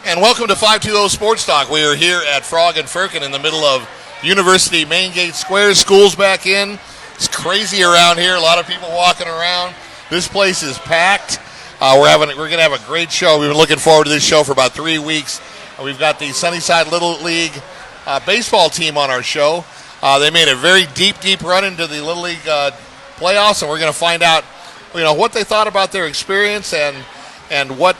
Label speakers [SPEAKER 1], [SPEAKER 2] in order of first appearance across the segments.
[SPEAKER 1] And welcome to 520 Sports Talk. We are here at Frog and Firkin in the middle of University Main Gate Square. School's back in. It's crazy around here. A lot of people walking around. This place is packed. We're going to have a great show. We've been looking forward to this show for about 3 weeks. We've got the Sunnyside Little League baseball team on our show. They made a very deep run into the Little League playoffs, and we're going to find out, what they thought about their experience and what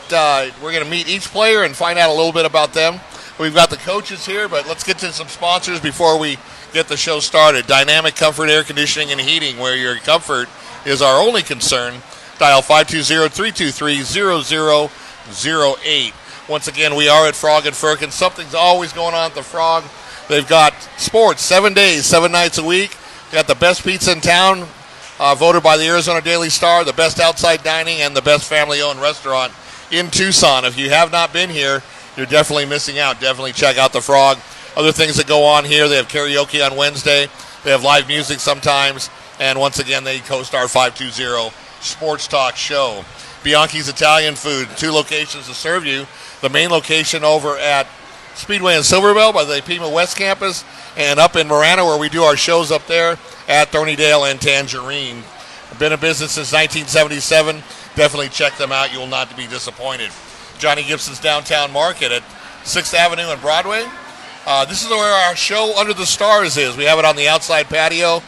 [SPEAKER 1] we're going to meet each player and find out a little bit about them. We've got the coaches here, but let's get to some sponsors before we get the show started. Dynamic Comfort Air Conditioning and Heating, where your comfort is our only concern. Dial 520-323-0008. Once again, we are at Frog and Firkin. Something's always going on at the Frog. They've got sports 7 days, 7 nights a week. They got the best pizza in town, voted by the Arizona Daily Star, the best outside dining, and the best family-owned restaurant in Tucson. If you have not been here, you're definitely missing out. Definitely check out the Frog. Other things that go on here, they have karaoke on Wednesday. They have live music sometimes. And once again, they host our 520 Sports Talk show. Bianchi's Italian Food, 2 locations to serve you. The main location over at Speedway in Silverbell by the Pima West Campus, and up in Marana where we do our shows up there at Thornydale and Tangerine. Been in business since 1977. Definitely check them out. You will not be disappointed. Johnny Gibson's Downtown Market at 6th Avenue and Broadway. This is where our show Under the Stars is. We have it on the outside patio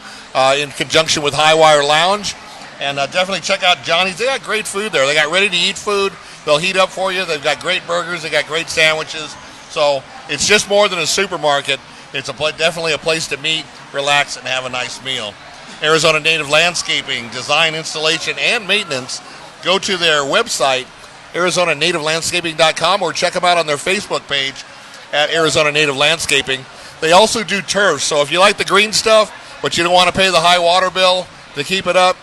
[SPEAKER 1] in conjunction with Highwire Lounge. And definitely check out Johnny's. They got great food there. They got ready-to-eat food. They'll heat up for you. They've got great burgers. They got great sandwiches. So it's just more than a supermarket. It's definitely a place to meet, relax, and have a nice meal. Arizona Native Landscaping, design, installation, and maintenance. Go to their website, ArizonaNativeLandscaping.com, or check them out on their Facebook page at Arizona Native Landscaping. They also do turf. So if you like the green stuff, but you don't want to pay the high water bill to keep it up,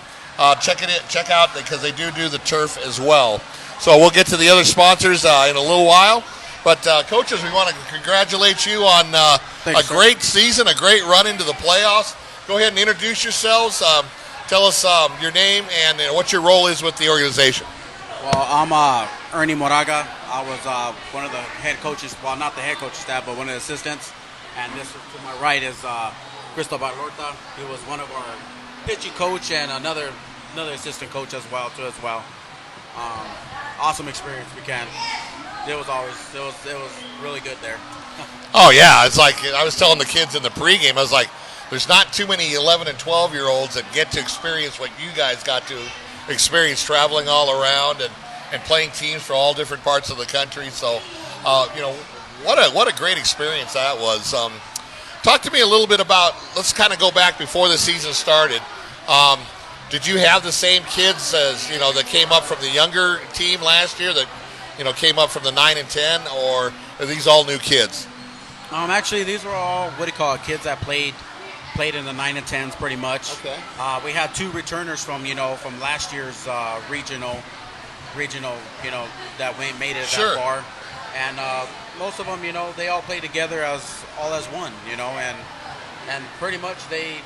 [SPEAKER 1] check out because they do the turf as well. So we'll get to the other sponsors in a little while. But, coaches, we want to congratulate you on great season, a great run into the playoffs. Go ahead and introduce yourselves. Tell us your name and what your role is with the organization.
[SPEAKER 2] Well, I'm Ernie Moraga. I was one of the head coaches, well, not the head coaching staff, but one of the assistants. And this to my right is Cristobal Lorta. He was one of our pitching coach and another assistant coach as well. Awesome experience. It was really good there.
[SPEAKER 1] Oh yeah, it's like I was telling the kids in the pregame. I was like, there's not too many 11 and 12-year-olds that get to experience what you guys got to experience, traveling all around and playing teams for all different parts of the country. So, what a great experience that was. Talk to me a little bit about. Let's kind of go back before the season started. Did you have the same kids as that came up from the younger team last year that came up from the 9 and 10, or are these all new kids?
[SPEAKER 2] Actually, these were all kids that played in the 9 and 10s pretty much.
[SPEAKER 1] Okay.
[SPEAKER 2] We had 2 returners from last year's regional, that made it
[SPEAKER 1] Sure.
[SPEAKER 2] that far, and most of them, they all play together as one, and pretty much they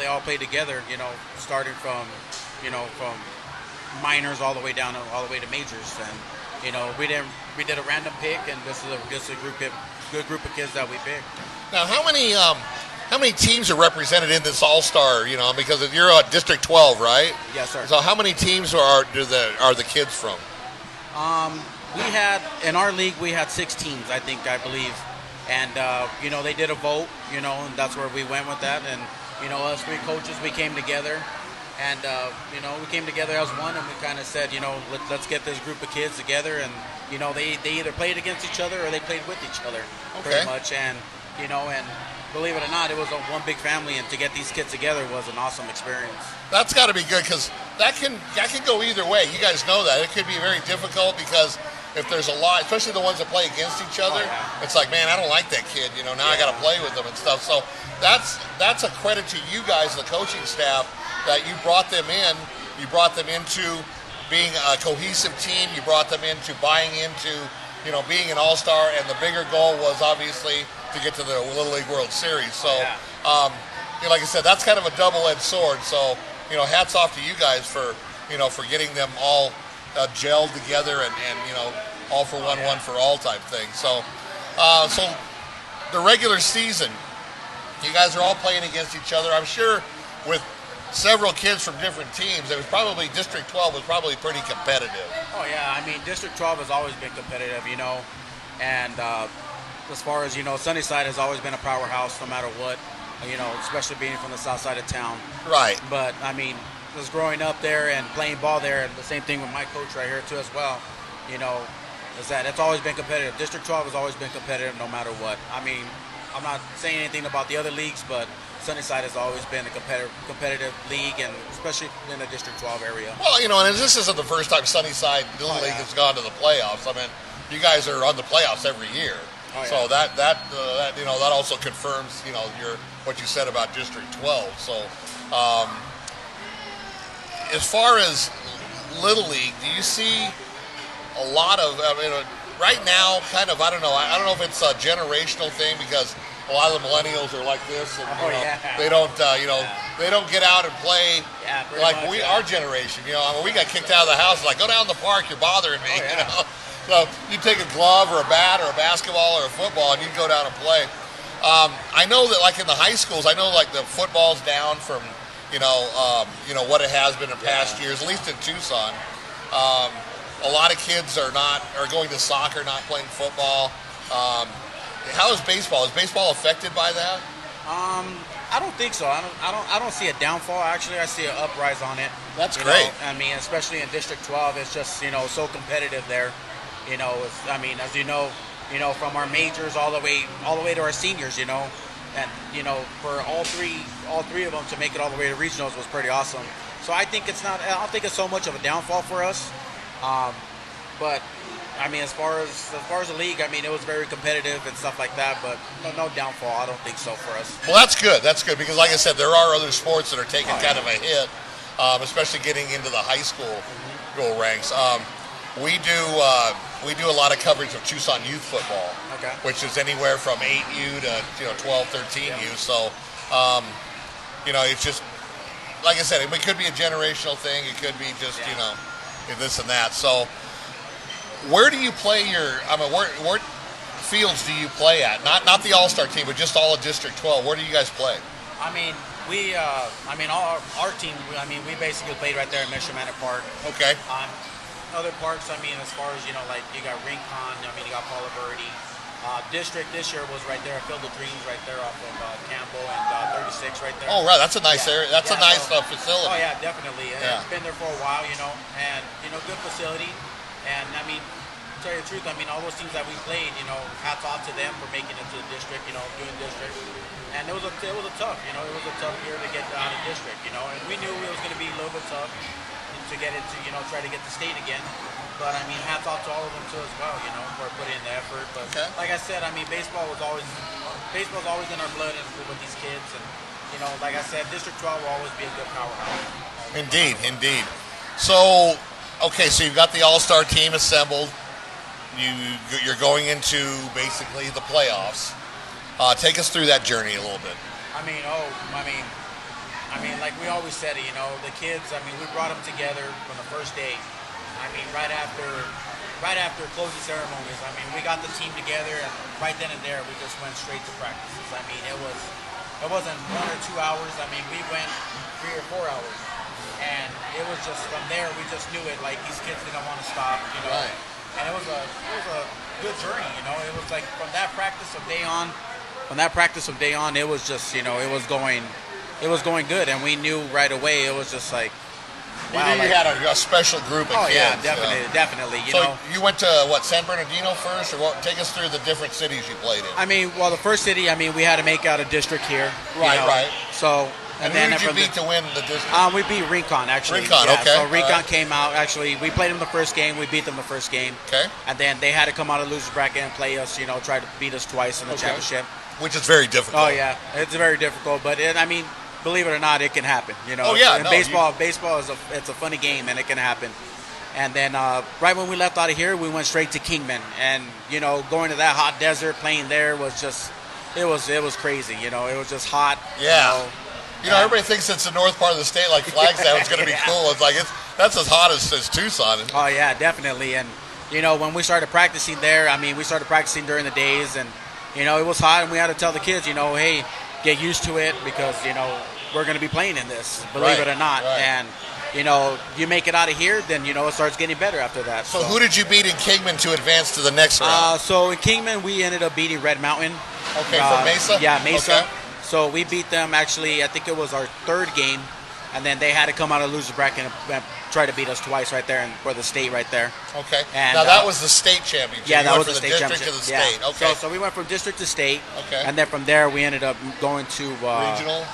[SPEAKER 2] all play together, starting from minors all the way down, all the way to majors, and we did a random pick, and this is a good group of kids that we picked.
[SPEAKER 1] Now, how many teams are represented in this All-Star? Because you're at District 12, right?
[SPEAKER 2] Yes, sir.
[SPEAKER 1] So how many teams are the kids from?
[SPEAKER 2] We had in our league we had 6 teams, I believe, and they did a vote, and that's where we went with that, and us 3 coaches, we came together. And, we came together as one, and we kind of said, let's get this group of kids together. And, they either played against each other or they played with each other, pretty much. And, and believe it or not, it was one big family. And to get these kids together was an awesome experience.
[SPEAKER 1] That's got to be good because that can go either way. You guys know that. It could be very difficult because if there's a lot, especially the ones that play against each other, it's like, man, I don't like that kid. Now I got to play with them and stuff. So that's a credit to you guys, the coaching staff, that you brought them in. You brought them into being a cohesive team. You brought them into buying into, being an all-star. And the bigger goal was obviously to get to the Little League World Series. So, like I said, that's kind of a double-edged sword. So, hats off to you guys for getting them all gelled together and all for one, one for all type thing. So, so the regular season, you guys are all playing against each other. I'm sure with several kids from different teams, it was probably District 12 was probably pretty competitive.
[SPEAKER 2] Oh yeah, I mean District 12 has always been competitive, and as far as Sunnyside has always been a powerhouse, no matter what, especially being from the south side of town.
[SPEAKER 1] Right.
[SPEAKER 2] But I mean, just growing up there and playing ball there, and the same thing with my coach right here too as well. Is that it's always been competitive. District 12 has always been competitive, no matter what. I mean, I'm not saying anything about the other leagues, but Sunnyside has always been a competitive league, and especially in the District 12 area.
[SPEAKER 1] Well, and this isn't the first time Sunnyside Little League has gone to the playoffs. I mean, you guys are on the playoffs every year, so that also confirms what you said about District 12. So, as far as Little League, do you see a lot of? Right now, kind of, I don't know if it's a generational thing because a lot of the millennials are like this, and they don't, they don't get out and play like our generation. I mean, we got kicked out of the house, like go down to the park, you're bothering me. So you take a glove or a bat or a basketball or a football, and you go down and play. I know that like in the high schools, I know like the football's down from what it has been in past years, at least in Tucson. A lot of kids are going to soccer, not playing football. How is baseball? Is baseball affected by that?
[SPEAKER 2] I don't think so. I don't see a downfall. Actually, I see an uprise on it.
[SPEAKER 1] That's great.
[SPEAKER 2] I mean, especially in District 12, it's just so competitive there. I mean, as from our majors all the way to our seniors. And for all three of them to make it all the way to regionals was pretty awesome. So I don't think it's so much of a downfall for us. But I mean, as far as the league, I mean, it was very competitive and stuff like that. But no downfall. I don't think so for us.
[SPEAKER 1] Well, that's good. That's good because, like I said, there are other sports that are taking kind of a hit, especially getting into the high school ranks. We do a lot of coverage of Tucson youth football, which is anywhere from 8U to 12, 13U. So, it's just like I said, it could be a generational thing. It could be just this and that. So, where do you play what fields do you play at? Not the All-Star team, but just all of District 12. Where do you guys play?
[SPEAKER 2] I mean, our team. I mean, we basically played right there in Mishawmanic Park.
[SPEAKER 1] Okay.
[SPEAKER 2] Other parks, I mean, as far as like you got Rincon. I mean, you got Paula Verde. District this year was right there, Field of Dreams, right there off of Campbell and 36, right there.
[SPEAKER 1] Oh, right, that's a nice area. That's a nice facility.
[SPEAKER 2] Oh yeah, definitely. It's been there for a while, and good facility. And I mean, to tell you the truth, I mean, all those teams that we played, hats off to them for making it to the district, doing district. And it was a tough, it was a tough year to get out of district, and we knew it was going to be a little bit tough to get into, try to get to state again. But I mean, hats off to all of them too as well, for putting in the effort. But like I said, I mean, baseball's always in our blood and with these kids, and like I said, District 12 will always be a good powerhouse.
[SPEAKER 1] Indeed. So, so you've got the All-Star team assembled. You're going into basically the playoffs. Take us through that journey a little bit.
[SPEAKER 2] I mean, like we always said, the kids. I mean, we brought them together from the first day. I mean, right after closing ceremonies. I mean, we got the team together, and right then and there, we just went straight to practices. I mean, it wasn't 1 or 2 hours. I mean, we went 3 or 4 hours, and it was just from there. We just knew it. Like these kids didn't want to stop,
[SPEAKER 1] Right.
[SPEAKER 2] And it was a good journey. It was like from that practice of day on. It was just it was going good, and we knew right away. It was just like. Wow,
[SPEAKER 1] you had a special group of kids.
[SPEAKER 2] Yeah, definitely.
[SPEAKER 1] So you went to San Bernardino first, or what? Take us through the different cities you played in.
[SPEAKER 2] I mean, well, the first city, we had to make out a district here.
[SPEAKER 1] Right.
[SPEAKER 2] So
[SPEAKER 1] and
[SPEAKER 2] then
[SPEAKER 1] who did you beat to win the district?
[SPEAKER 2] We beat Rincon actually.
[SPEAKER 1] Rincon, okay.
[SPEAKER 2] So Rincon came out. Actually, we played them the first game. We beat them the first game.
[SPEAKER 1] Okay.
[SPEAKER 2] And then they had to come out of the losers bracket and play us. Try to beat us twice in the championship.
[SPEAKER 1] Which is very difficult.
[SPEAKER 2] Oh yeah, it's very difficult. But believe it or not, it can happen.
[SPEAKER 1] Oh yeah,
[SPEAKER 2] and baseball is a funny game, and it can happen. And then right when we left out of here, we went straight to Kingman, and going to that hot desert, playing there was just it was crazy. It was just hot.
[SPEAKER 1] Yeah. Everybody thinks it's the north part of the state, like Flagstaff. It's going to be cool. It's like that's as hot as Tucson.
[SPEAKER 2] Oh yeah, definitely. And when we started practicing there, I mean, we started practicing during the days, and it was hot, and we had to tell the kids, hey, get used to it because we're going to be playing in this, believe it or not, and you make it out of here, then it starts getting better after that.
[SPEAKER 1] So who did you beat in Kingman to advance to the next round?
[SPEAKER 2] So in Kingman, we ended up beating Red Mountain.
[SPEAKER 1] Okay, from Mesa?
[SPEAKER 2] Yeah, Mesa.
[SPEAKER 1] Okay.
[SPEAKER 2] So we beat them, actually, I think it was our third game, and then they had to come out of loser bracket and try to beat us twice right there for the state right there.
[SPEAKER 1] Okay.
[SPEAKER 2] And,
[SPEAKER 1] now that was the state championship.
[SPEAKER 2] Yeah, that was
[SPEAKER 1] from
[SPEAKER 2] the state
[SPEAKER 1] district
[SPEAKER 2] championship.
[SPEAKER 1] to the state. Okay.
[SPEAKER 2] So we went from district to state.
[SPEAKER 1] Okay.
[SPEAKER 2] And then from there we ended up going to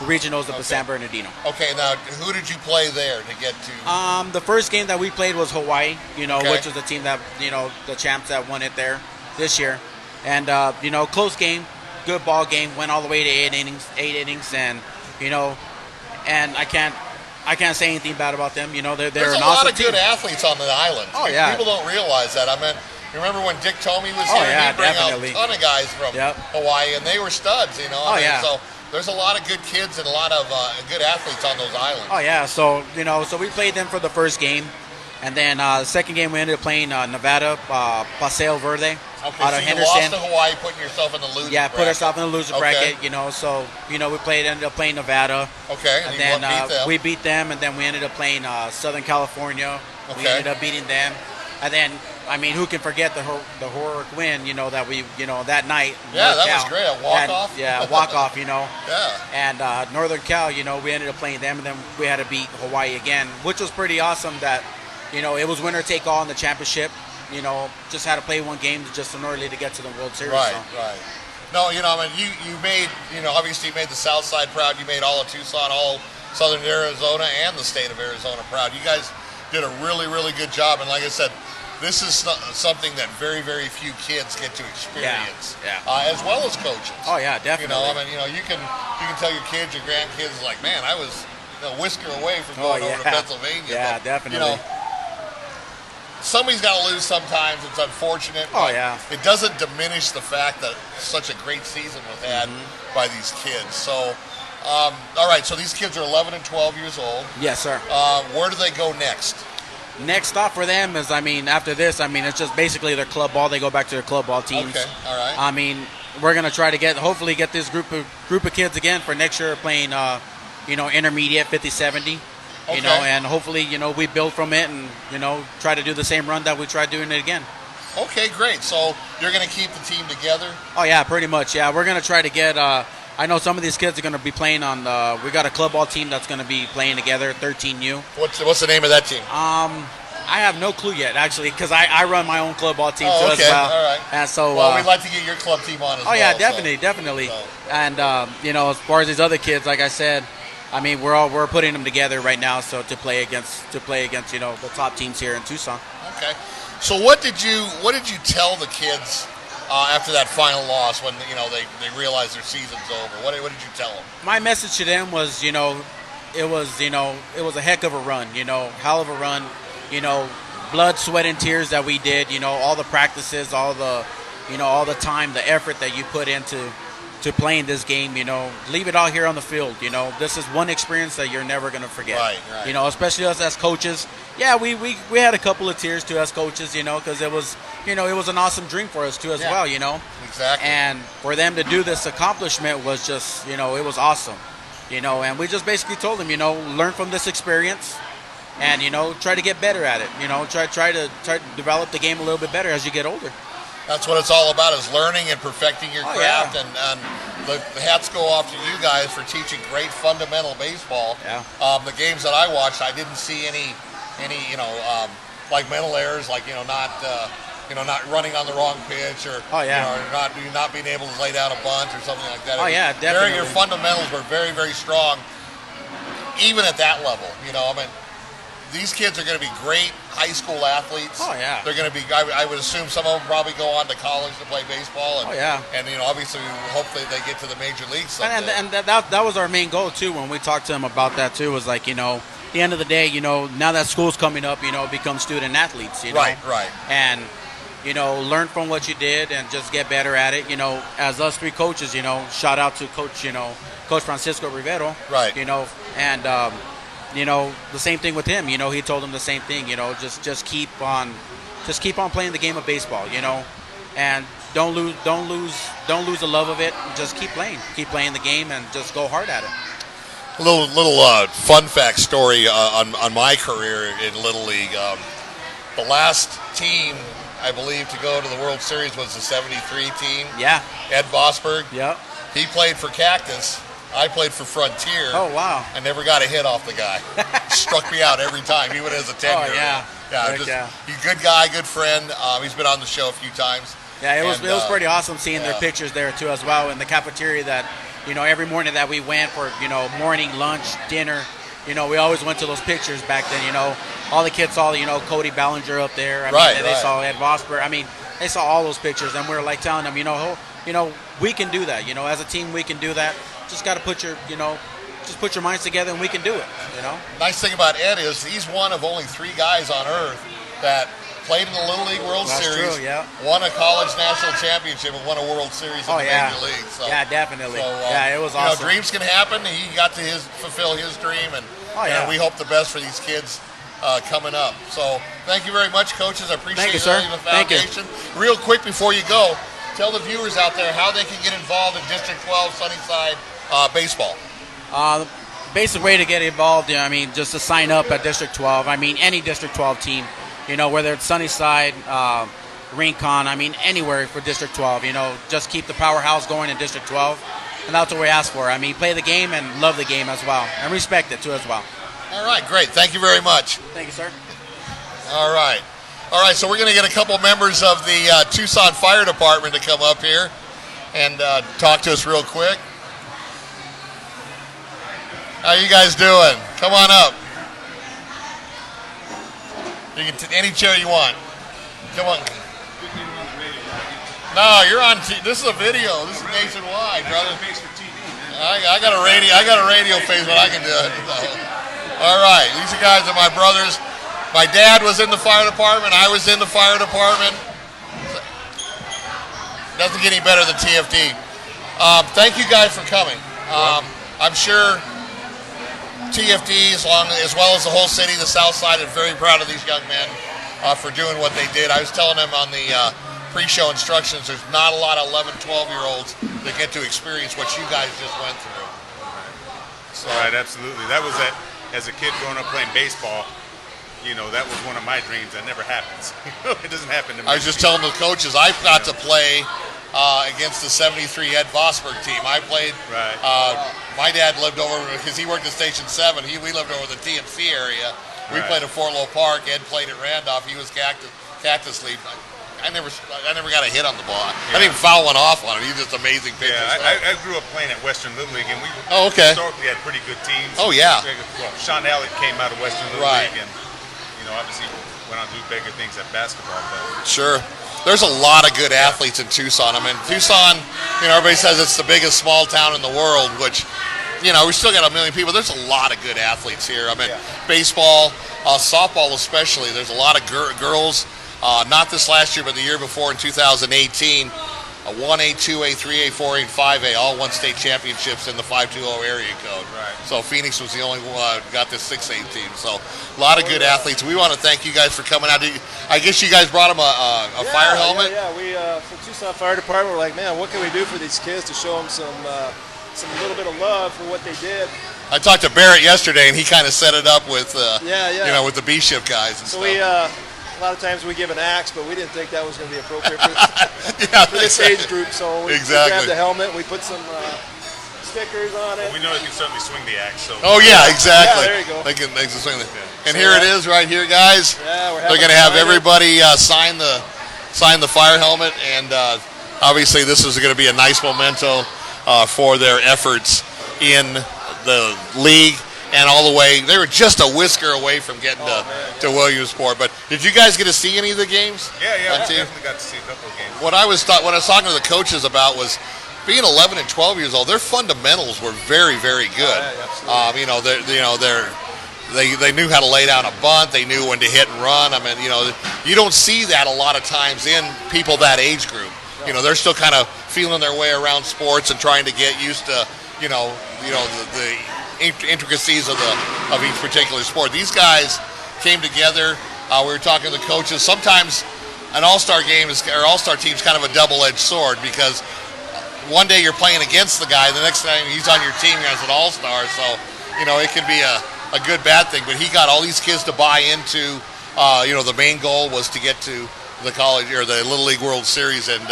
[SPEAKER 2] regionals of San Bernardino.
[SPEAKER 1] Okay. Now who did you play there to get to?
[SPEAKER 2] The first game that we played was Hawaii. Which was the team that the champs that won it there this year, and close game, good ball game, went all the way to 8 innings, and and I can't say anything bad about them. They're
[SPEAKER 1] There's
[SPEAKER 2] an
[SPEAKER 1] a
[SPEAKER 2] awesome
[SPEAKER 1] lot of
[SPEAKER 2] team.
[SPEAKER 1] good athletes on the island.
[SPEAKER 2] Oh, yeah.
[SPEAKER 1] People don't realize that. I mean, remember when Dick Tomey was here?
[SPEAKER 2] Yeah,
[SPEAKER 1] He'd bring
[SPEAKER 2] definitely.
[SPEAKER 1] out a ton of guys from Hawaii, and they were studs. So there's a lot of good kids and a lot of good athletes on those islands.
[SPEAKER 2] Oh yeah. So so we played them for the first game, and then the second game we ended up playing Nevada, Paseo Verde.
[SPEAKER 1] Okay,
[SPEAKER 2] Out
[SPEAKER 1] so
[SPEAKER 2] of
[SPEAKER 1] you
[SPEAKER 2] Henderson.
[SPEAKER 1] lost to Hawaii, putting yourself in the loser
[SPEAKER 2] Yeah,
[SPEAKER 1] bracket.
[SPEAKER 2] put ourselves in the loser
[SPEAKER 1] Okay.
[SPEAKER 2] bracket. So we ended up playing Nevada.
[SPEAKER 1] Okay,
[SPEAKER 2] And
[SPEAKER 1] you
[SPEAKER 2] then
[SPEAKER 1] beat them.
[SPEAKER 2] we beat them, and then we ended up playing Southern California. We
[SPEAKER 1] Okay.
[SPEAKER 2] ended up beating them, and then I mean, who can forget the heroic win? That we that night.
[SPEAKER 1] Yeah,
[SPEAKER 2] North
[SPEAKER 1] that was
[SPEAKER 2] Cal.
[SPEAKER 1] great. A walk-off?
[SPEAKER 2] Yeah, walk-off.
[SPEAKER 1] Yeah.
[SPEAKER 2] And Northern Cal, we ended up playing them, and then we had to beat Hawaii again, which was pretty awesome. That it was winner take all in the championship. Just had to play one game just in order to get to the World Series.
[SPEAKER 1] Right,
[SPEAKER 2] so.
[SPEAKER 1] right. No, I mean, you made, obviously you made the South Side proud. You made all of Tucson, all Southern Arizona, and the state of Arizona proud. You guys did a really, really good job. And like I said, this is something that very, very few kids get to experience, as well as coaches.
[SPEAKER 2] Oh yeah, definitely.
[SPEAKER 1] I mean, you can tell your kids, your grandkids, like, man, I was a whisker away from going over to Pennsylvania.
[SPEAKER 2] Yeah,
[SPEAKER 1] but,
[SPEAKER 2] definitely.
[SPEAKER 1] Somebody's got to lose sometimes. It's unfortunate.
[SPEAKER 2] Oh,
[SPEAKER 1] but
[SPEAKER 2] yeah.
[SPEAKER 1] It doesn't diminish the fact that such a great season was had by these kids. So, all right. So these kids are 11 and 12 years old.
[SPEAKER 2] Yes, sir.
[SPEAKER 1] Where do they go next?
[SPEAKER 2] Next stop for them is, after this, it's just basically their club ball. They go back to their club ball teams.
[SPEAKER 1] Okay. All right.
[SPEAKER 2] We're gonna try to hopefully get this group of kids again for next year playing, intermediate 50-70.
[SPEAKER 1] Okay.
[SPEAKER 2] And hopefully, we build from it and, try to do the same run that we tried doing it again.
[SPEAKER 1] Okay, great. So you're going to keep the team together?
[SPEAKER 2] Oh, yeah, pretty much. Yeah, we're going to try to get, I know some of these kids are going to be playing on we got a club ball team that's going to be playing together, 13U.
[SPEAKER 1] What's the name of that team?
[SPEAKER 2] I have no clue yet, actually, because I run my own club ball team too as
[SPEAKER 1] okay.
[SPEAKER 2] well.
[SPEAKER 1] All right.
[SPEAKER 2] And so,
[SPEAKER 1] we'd like to get your club team on as well.
[SPEAKER 2] Oh, yeah, definitely.
[SPEAKER 1] So.
[SPEAKER 2] And, as far as these other kids, like I said, we're putting them together right now, so to play against the top teams here in Tucson.
[SPEAKER 1] Okay. So what did you tell the kids after that final loss when they realized their season's over? What did you tell them?
[SPEAKER 2] My message to them was it was a heck of a run, hell of a run, blood, sweat, and tears that we did, all the practices, all the time, the effort that you put into playing this game, leave it all here on the field. This is one experience that you're never going to forget.
[SPEAKER 1] Right.
[SPEAKER 2] Especially us as coaches. Yeah, we had a couple of tears too as coaches, because it was, it was an awesome dream for us too as well,
[SPEAKER 1] Exactly.
[SPEAKER 2] And for them to do this accomplishment was just, it was awesome, and we just basically told them, learn from this experience and, try to get better at it, try to develop the game a little bit better as you get older.
[SPEAKER 1] That's what it's all about, is learning and perfecting your craft.
[SPEAKER 2] Yeah.
[SPEAKER 1] And the hats go off to you guys for teaching great fundamental baseball.
[SPEAKER 2] Yeah.
[SPEAKER 1] The games that I watched, I didn't see any like mental errors, like not running on the wrong pitch or not being able to lay down a bunt or something like that.
[SPEAKER 2] Oh yeah, definitely.
[SPEAKER 1] Your fundamentals were very, very strong, even at that level. These kids are going to be great high school athletes.
[SPEAKER 2] Oh, yeah.
[SPEAKER 1] They're going to be, I would assume some of them probably go on to college to play baseball. And,
[SPEAKER 2] Oh, yeah.
[SPEAKER 1] And, obviously, hopefully they get to the major leagues someday.
[SPEAKER 2] And that was our main goal, too, when we talked to them about that, too, was like, at the end of the day, now that school's coming up, become student athletes,
[SPEAKER 1] Right.
[SPEAKER 2] And, learn from what you did and just get better at it. As us three coaches, shout out to Coach Francisco Rivero.
[SPEAKER 1] Right.
[SPEAKER 2] And, the same thing with him. He told him the same thing. Just keep on just keep on playing the game of baseball, and don't lose the love of it. Just keep playing the game, and just go hard at it.
[SPEAKER 1] A little fun fact story on my career in Little League. The last team, I believe, to go to the World Series was the '73 team.
[SPEAKER 2] Yeah.
[SPEAKER 1] Ed Vosberg.
[SPEAKER 2] Yep.
[SPEAKER 1] He played for Cactus. I played for Frontier.
[SPEAKER 2] Oh, wow.
[SPEAKER 1] I never got a hit off the guy. Struck me out every time, even as a 10-year-old.
[SPEAKER 2] Oh, yeah.
[SPEAKER 1] He's a good guy, good friend. He's been on the show a few times.
[SPEAKER 2] Yeah, it was pretty awesome seeing their pictures there, too, as well, in the cafeteria that, every morning that we went for, morning, lunch, dinner, we always went to those pictures back then, all the kids saw, Cody Ballinger up there. They saw Ed Vosper. They saw all those pictures, and we were like telling them, we can do that. As a team, we can do that. Just got to put your minds together, and we can do it.
[SPEAKER 1] Nice thing about Ed is he's one of only 3 guys on earth that played in the Little League World Series,
[SPEAKER 2] true, yeah.
[SPEAKER 1] won a college national championship, and won a World Series in the Major League. So,
[SPEAKER 2] yeah, definitely. It was awesome.
[SPEAKER 1] Dreams can happen. He got to fulfill his dream, and we hope the best for these kids coming up. So thank you very much, coaches. I appreciate
[SPEAKER 2] you, sir.
[SPEAKER 1] The foundation. Real quick before you go, tell the viewers out there how they can get involved in District 12 Sunnyside baseball.
[SPEAKER 2] The basic way to get involved, just to sign up at District 12. Any District 12 team, whether it's Sunnyside, Rincon, anywhere for District 12. Just keep the powerhouse going in District 12, and that's what we ask for. Play the game and love the game as well, and respect it too as well.
[SPEAKER 1] All right, great. Thank you very much.
[SPEAKER 2] Thank you, sir.
[SPEAKER 1] All right, so we're going to get a couple members of the Tucson Fire Department to come up here and talk to us real quick. How you guys doing? Come on up. You can any chair you want. Come on. No, you're on. This is a video. This is nationwide, brother. I got a radio. I got a radio face, but I can do it. So. All right, these guys are my brothers. My dad was in the fire department. I was in the fire department. Doesn't get any better than TFD. Thank you guys for coming. I'm sure TFD, as well as the whole city, the South Side, is very proud of these young men for doing what they did. I was telling them on the pre-show instructions, there's not a lot of 11, 12-year-olds that get to experience what you guys just went through. So.
[SPEAKER 3] Right, absolutely. That was as a kid growing up playing baseball, that was one of my dreams. That never happens. It doesn't happen to me.
[SPEAKER 1] I was just telling the coaches, I got to play against the '73 Ed Vosberg team. I played.
[SPEAKER 3] Right.
[SPEAKER 1] My dad lived over because he worked at Station 7. We lived over the TMC area. We played at Fort Low Park. Ed played at Randolph. He was Cactus Lead. I never got a hit on the ball. I didn't even foul one off on him. He's just amazing pitcher.
[SPEAKER 3] Yeah, I grew up playing at Western Little League, and we historically had pretty good teams.
[SPEAKER 1] Oh, yeah.
[SPEAKER 3] Well, Sean Allett came out of Western Little League, and obviously went on to do bigger things at basketball. But.
[SPEAKER 1] Sure. There's a lot of good athletes in Tucson. Tucson, everybody says it's the biggest small town in the world, which, we still got 1 million people. There's a lot of good athletes here. Baseball, softball especially. There's a lot of girls, not this last year, but the year before in 2018, 1A, 2A, 3A, 4A, and 5A, all won state championships in the 520 area code.
[SPEAKER 3] Right.
[SPEAKER 1] So Phoenix was the only one got this 6A team. So a lot of good athletes. We want to thank you guys for coming out. I guess you guys brought them a fire helmet?
[SPEAKER 4] Yeah. We, from Tucson Fire Department, we're like, man, what can we do for these kids to show them some little bit of love for what they did.
[SPEAKER 1] I talked to Barrett yesterday, and he kind of set it up with, with the B-shift guys and
[SPEAKER 4] so
[SPEAKER 1] stuff.
[SPEAKER 4] A lot of times we give an axe, but we didn't think that was going to be appropriate for this age group. So we grabbed the helmet, we put some stickers on it.
[SPEAKER 3] Well, we know they can certainly swing the axe. So.
[SPEAKER 1] Oh, yeah, exactly.
[SPEAKER 4] Yeah, there you go.
[SPEAKER 1] They can swing it. And so here it is right here, guys.
[SPEAKER 4] Yeah,
[SPEAKER 1] they're going to have everybody sign the fire helmet, and obviously this is going to be a nice memento for their efforts in the league. And all the way, they were just a whisker away from getting to Williamsport. But did you guys get to see any of the games?
[SPEAKER 3] Yeah, I definitely got to see a couple of games.
[SPEAKER 1] What I was talking to the coaches about was being 11 and 12 years old. Their fundamentals were very, very good. They knew how to lay down a bunt. They knew when to hit and run. You don't see that a lot of times in people that age group. They're still kind of feeling their way around sports and trying to get used to the intricacies of each particular sport. These guys came together. We were talking to the coaches. Sometimes an all-star game or all-star team is kind of a double-edged sword because one day you're playing against the guy, the next time he's on your team as an all-star. So, it can be a good bad thing. But he got all these kids to buy into, the main goal was to get to the college or the Little League World Series, and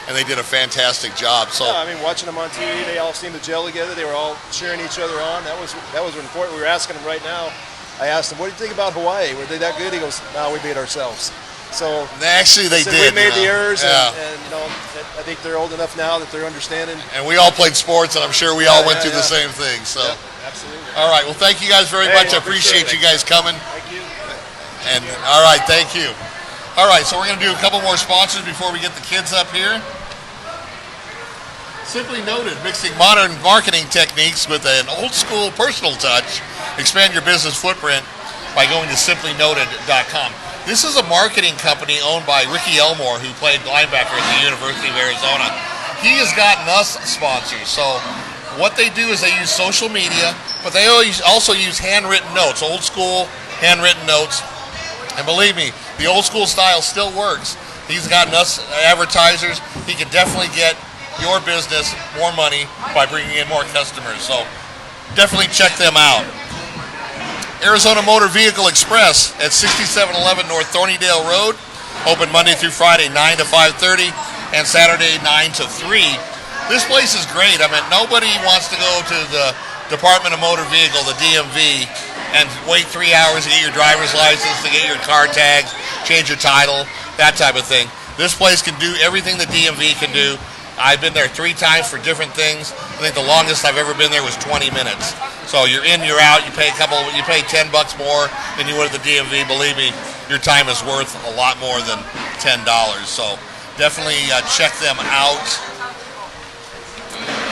[SPEAKER 1] they did a fantastic job. So
[SPEAKER 4] yeah, watching them on TV, they all seemed to gel together. They were all cheering each other on. That was important. We were asking them right now. I asked him, "What do you think about Hawaii? Were they that good?" He goes, "No, we beat ourselves." So
[SPEAKER 1] actually, they did.
[SPEAKER 4] We made the errors, and I think they're old enough now that they're understanding.
[SPEAKER 1] And we all played sports, and I'm sure we all went through the same thing. So,
[SPEAKER 4] absolutely.
[SPEAKER 1] All right. Well, thank you guys very much. I appreciate you guys coming.
[SPEAKER 4] Thank you.
[SPEAKER 1] And all right, thank you. All right, so we're going to do a couple more sponsors before we get the kids up here. Simply Noted, mixing modern marketing techniques with an old-school personal touch. Expand your business footprint by going to simplynoted.com. This is a marketing company owned by Ricky Elmore, who played linebacker at the University of Arizona. He has gotten us sponsors. So what they do is they use social media, but they also use handwritten notes, old-school handwritten notes. And believe me, the old-school style still works. He's gotten us advertisers. He can definitely get your business more money by bringing in more customers. So definitely check them out. Arizona Motor Vehicle Express at 6711 North Thornydale Road. Open Monday through Friday, 9 to 5:30, and Saturday, 9 to 3. This place is great. Nobody wants to go to the Department of Motor Vehicle, the DMV, and wait 3 hours to get your driver's license, to get your car tags, change your title, that type of thing. This place can do everything the DMV can do. I've been there 3 times for different things. I think the longest I've ever been there was 20 minutes. So you're in, you're out. You pay $10 more than you would at the DMV. Believe me, your time is worth a lot more than $10. So definitely check them out,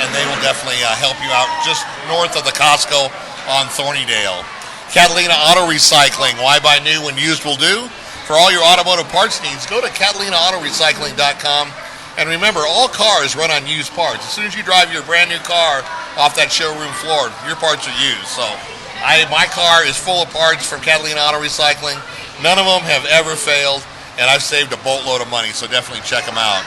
[SPEAKER 1] and they will definitely help you out just north of the Costco on Thornydale. Catalina Auto Recycling. Why buy new when used will do? For all your automotive parts needs, go to CatalinaAutoRecycling.com. And remember, all cars run on used parts. As soon as you drive your brand new car off that showroom floor, your parts are used. So my car is full of parts from Catalina Auto Recycling. None of them have ever failed, and I've saved a boatload of money, so definitely check them out.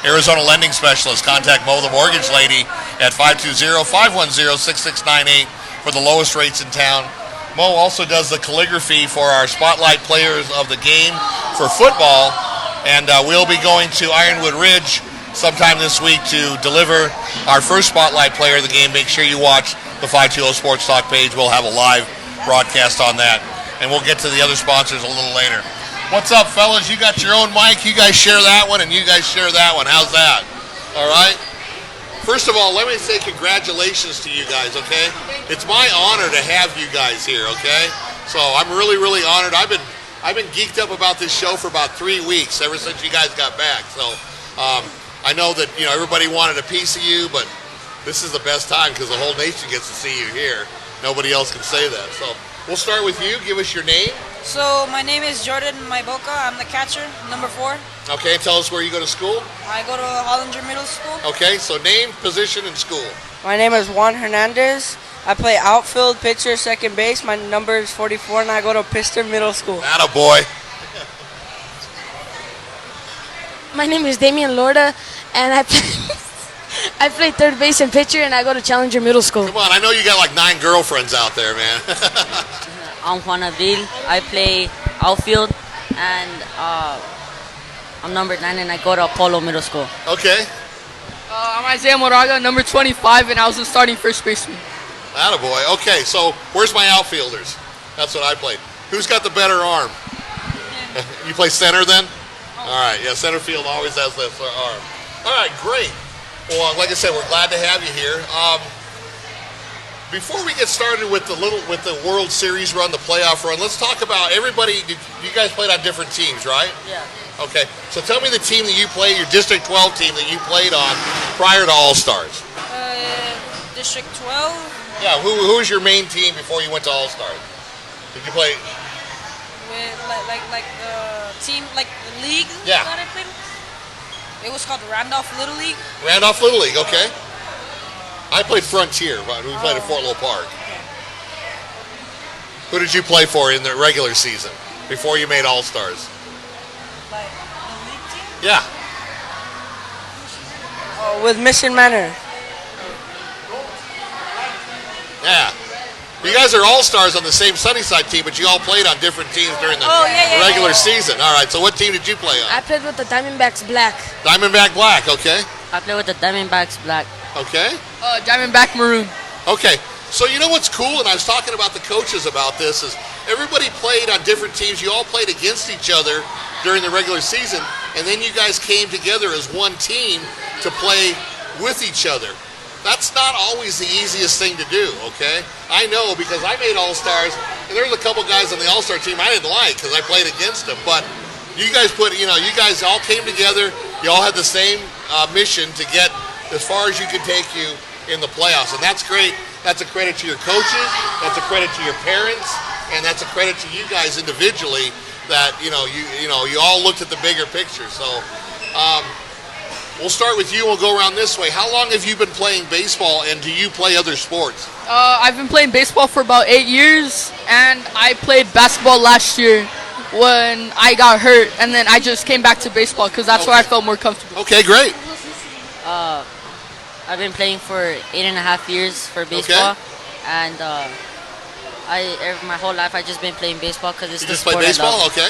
[SPEAKER 1] Arizona Lending Specialist. Contact Mo, the mortgage lady, at 520-510-6698 for the lowest rates in town. Mo also does the calligraphy for our Spotlight Players of the Game for football. And we'll be going to Ironwood Ridge sometime this week to deliver our first Spotlight Player of the Game. Make sure you watch the 520 Sports Talk page. We'll have a live broadcast on that. And we'll get to the other sponsors a little later. What's up, fellas? You got your own mic. You guys share that one, and you guys share that one. How's that? All right? First of all, let me say congratulations to you guys, okay? It's my honor to have you guys here, okay? So I'm really, really honored. I've been geeked up about this show for about 3 weeks, ever since you guys got back. So I know that everybody wanted a piece of you, but this is the best time because the whole nation gets to see you here. Nobody else can say that. So we'll start with you. Give us your name.
[SPEAKER 5] So my name is Jordan Maiboka. I'm the catcher, number 4.
[SPEAKER 1] Okay, tell us where you go to school.
[SPEAKER 5] I go to Hollinger Middle School.
[SPEAKER 1] Okay, so name, position, and school.
[SPEAKER 6] My name is Juan Hernandez. I play outfield, pitcher, second base. My number is 44, and I go to Pister Middle School.
[SPEAKER 1] Attaboy.
[SPEAKER 7] My name is Damian Lorda, and I play third base and pitcher, and I go to Challenger Middle School.
[SPEAKER 1] Come on, I know you got like 9 girlfriends out there, man.
[SPEAKER 8] I'm Juan Abril. I play outfield, and I'm number 9, and I go to Apollo Middle School.
[SPEAKER 1] Okay.
[SPEAKER 9] I'm Isaiah Moraga, number 25, and I was the starting first baseman.
[SPEAKER 1] Attaboy. Okay, so where's my outfielders? That's what I played. Who's got the better arm? You play center then? All right, yeah, center field always has that arm. All right, great. Well, like I said, we're glad to have you here. Before we get started with the World Series run, the playoff run, let's talk about everybody. You guys played on different teams, right?
[SPEAKER 8] Yeah.
[SPEAKER 1] Okay, so tell me the team that you played, your District 12 team that you played on prior to All-Stars.
[SPEAKER 5] District 12.
[SPEAKER 1] Yeah, who was your main team before you went to All-Stars? Did you play?
[SPEAKER 5] With like the team, like the league
[SPEAKER 1] Yeah.
[SPEAKER 5] that I played. It was called Randolph Little League.
[SPEAKER 1] Randolph Little League, okay. I played Frontier, but we played at Fort Little Park.
[SPEAKER 5] Okay.
[SPEAKER 1] Who did you play for in the regular season before you made All-Stars?
[SPEAKER 5] Like the
[SPEAKER 1] Yeah.
[SPEAKER 6] With Mission Manor.
[SPEAKER 1] Yeah. You guys are all-stars on the same Sunnyside team, but you all played on different teams during the regular season. All right, so what team did you play on?
[SPEAKER 7] I played with the Diamondbacks Black.
[SPEAKER 1] Diamondback Black, okay.
[SPEAKER 8] I play with the Diamondbacks Black.
[SPEAKER 1] Okay.
[SPEAKER 9] Diamondback Maroon.
[SPEAKER 1] Okay. So you know what's cool, and I was talking about the coaches about this, is everybody played on different teams. You all played against each other during the regular season, and then you guys came together as one team to play with each other. That's not always the easiest thing to do, okay? I know because I made All-Stars, and there was a couple guys on the All-Star team I didn't like because I played against them. But you guys you guys all came together. You all had the same mission to get as far as you could take you in the playoffs, and that's great. That's a credit to your coaches. That's a credit to your parents, and that's a credit to you guys individually. That you all looked at the bigger picture. So. We'll start with you. We'll go around this way. How long have you been playing baseball, and do you play other sports?
[SPEAKER 9] I've been playing baseball for about 8 years, and I played basketball last year when I got hurt, and then I just came back to baseball because that's where I felt more comfortable.
[SPEAKER 1] Okay, great.
[SPEAKER 8] I've been playing for 8.5 years for baseball, and my whole life I've just been playing baseball because it's
[SPEAKER 1] You
[SPEAKER 8] the
[SPEAKER 1] just play
[SPEAKER 8] sport I
[SPEAKER 1] baseball?
[SPEAKER 8] love.
[SPEAKER 1] Okay.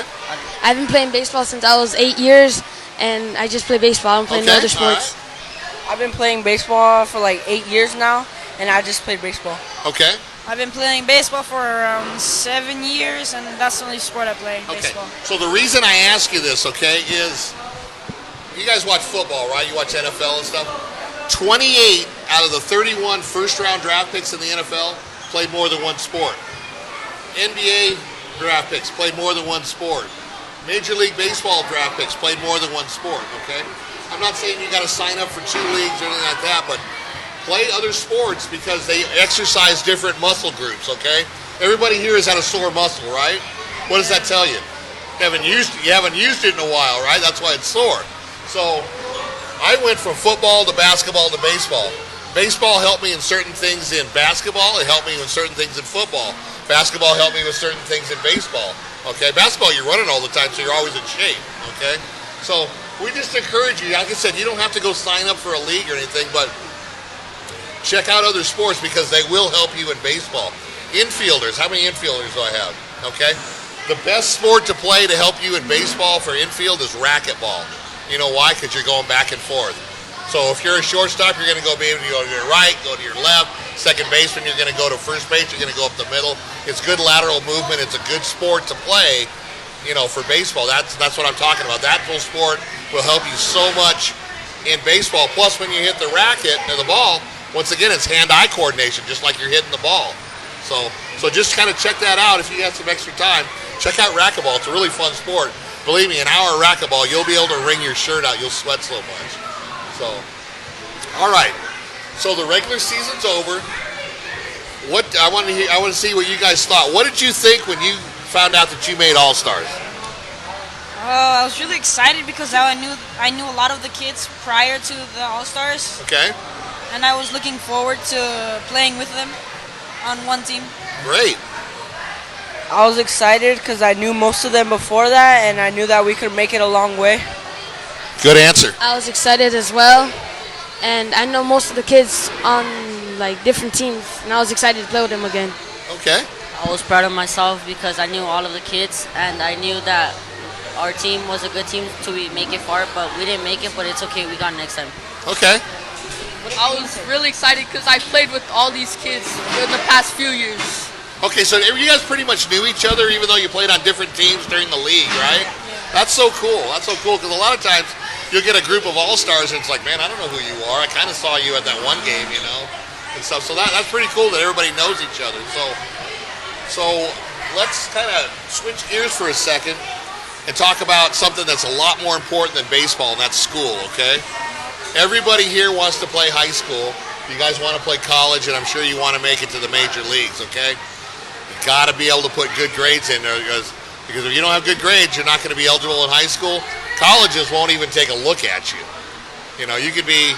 [SPEAKER 7] I've been playing baseball since I was 8 years, and I just play baseball. I don't play no other sports.
[SPEAKER 6] I've been playing baseball for like 8 years now, and I just played baseball.
[SPEAKER 1] Okay.
[SPEAKER 5] I've been playing baseball for around 7 years, and that's the only sport I play, baseball.
[SPEAKER 1] So the reason I ask you this, okay, is you guys watch football, right? You watch NFL and stuff. 28 out of the 31 first-round draft picks in the NFL played more than one sport. NBA draft picks played more than one sport. Major League Baseball draft picks played more than one sport, okay? I'm not saying you got to sign up for 2 leagues or anything like that, but play other sports because they exercise different muscle groups, okay? Everybody here has had a sore muscle, right? What does that tell you? You haven't used it in a while, right? That's why it's sore. So I went from football to basketball to baseball. Baseball helped me in certain things in basketball. It helped me with certain things in football. Basketball helped me with certain things in baseball. Okay, basketball you're running all the time, so you're always in shape. Okay, so we just encourage you. Like I said, you don't have to go sign up for a league or anything, but check out other sports because they will help you in baseball. Infielders, how many infielders do I have? Okay, the best sport to play to help you in baseball for infield is racquetball. You know why? Because you're going back and forth. So if you're a shortstop, you're going to be able to go to your right, go to your left. Second baseman, you're going to go to first base. You're going to go up the middle. It's good lateral movement. It's a good sport to play, for baseball. That's what I'm talking about. That full sport will help you so much in baseball. Plus, when you hit the racket or the ball, once again, it's hand-eye coordination, just like you're hitting the ball. So just kind of check that out if you have some extra time. Check out racquetball. It's a really fun sport. Believe me, an hour of racquetball, you'll be able to wring your shirt out. You'll sweat so much. So, all right. So the regular season's over. I want to see what you guys thought. What did you think when you found out that you made All-Stars?
[SPEAKER 5] I was really excited because I knew a lot of the kids prior to the All-Stars.
[SPEAKER 1] Okay.
[SPEAKER 5] And I was looking forward to playing with them on one team.
[SPEAKER 1] Great.
[SPEAKER 6] I was excited because I knew most of them before that, and I knew that we could make it a long way.
[SPEAKER 1] Good answer.
[SPEAKER 7] I was excited as well, and I know most of the kids on different teams, and I was excited to play with them again.
[SPEAKER 1] Okay.
[SPEAKER 8] I was proud of myself because I knew all of the kids, and I knew that our team was a good team to make it far, but we didn't make it, but it's okay. We got next time.
[SPEAKER 1] Okay.
[SPEAKER 9] I was really excited because I played with all these kids in the past few years.
[SPEAKER 1] Okay, so you guys pretty much knew each other even though you played on different teams during the league, right? That's so cool. That's so cool because a lot of times you'll get a group of all-stars and it's like, man, I don't know who you are. I kind of saw you at that one game, and stuff. So that's pretty cool that everybody knows each other. So let's kind of switch gears for a second and talk about something that's a lot more important than baseball, and that's school, okay? Everybody here wants to play high school. You guys want to play college, and I'm sure you want to make it to the major leagues, okay? You got to be able to put good grades in there because if you don't have good grades, you're not going to be eligible in high school. Colleges won't even take a look at you. You could be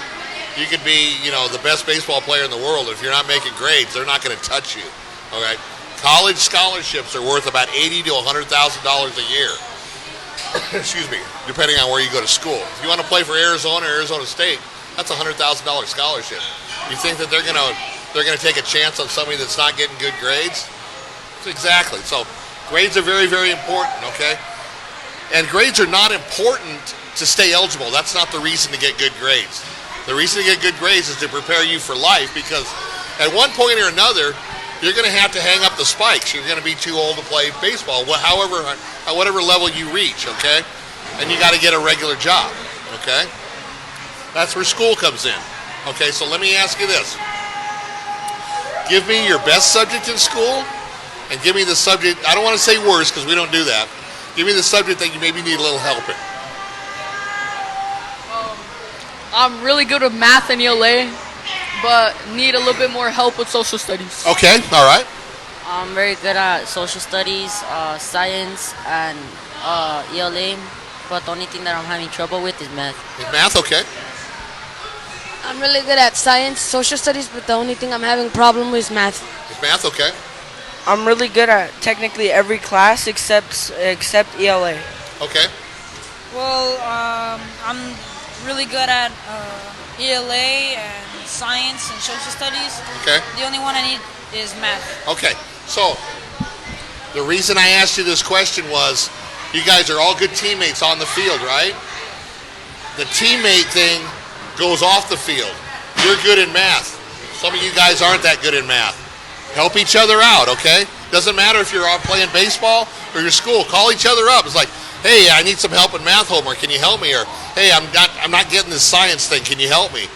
[SPEAKER 1] the best baseball player in the world. If you're not making grades, they're not going to touch you, okay? College scholarships are worth about $80,000 to $100,000 a year. excuse me, depending on where you go to school. If you want to play for Arizona or Arizona State, that's a $100,000 scholarship. You think that they're gonna take a chance on somebody that's not getting good grades? Exactly. So grades are very, very important, okay? And grades are not important to stay eligible. That's not the reason to get good grades. The reason to get good grades is to prepare you for life, because at one point or another, you're going to have to hang up the spikes. You're going to be too old to play baseball, at whatever level you reach, okay? And you got to get a regular job, okay? That's where school comes in. Okay, so let me ask you this. Give me your best subject in school, and give me the subject, I don't want to say worst because we don't do that. Give me the subject that you maybe need a little help in.
[SPEAKER 9] I'm really good with math and ELA, but need a little bit more help with social studies.
[SPEAKER 1] Okay, all right.
[SPEAKER 8] I'm very good at social studies, science, and ELA, but the only thing that I'm having trouble with is math.
[SPEAKER 1] Is math, okay.
[SPEAKER 7] I'm really good at science, social studies, but the only thing I'm having problem with is math.
[SPEAKER 1] Is math, okay.
[SPEAKER 6] I'm really good at technically every class except ELA.
[SPEAKER 1] Okay.
[SPEAKER 5] Well, I'm really good at ELA and science and social studies.
[SPEAKER 1] Okay.
[SPEAKER 5] The only one I need is math.
[SPEAKER 1] Okay, so the reason I asked you this question was you guys are all good teammates on the field, right? The teammate thing goes off the field. You're good in math. Some of you guys aren't that good in math. Help each other out, okay? Doesn't matter if you're out playing baseball or your school. Call each other up. It's like, hey, I need some help in math homework. Can you help me? Or, hey, I'm not getting this science thing. Can you help me?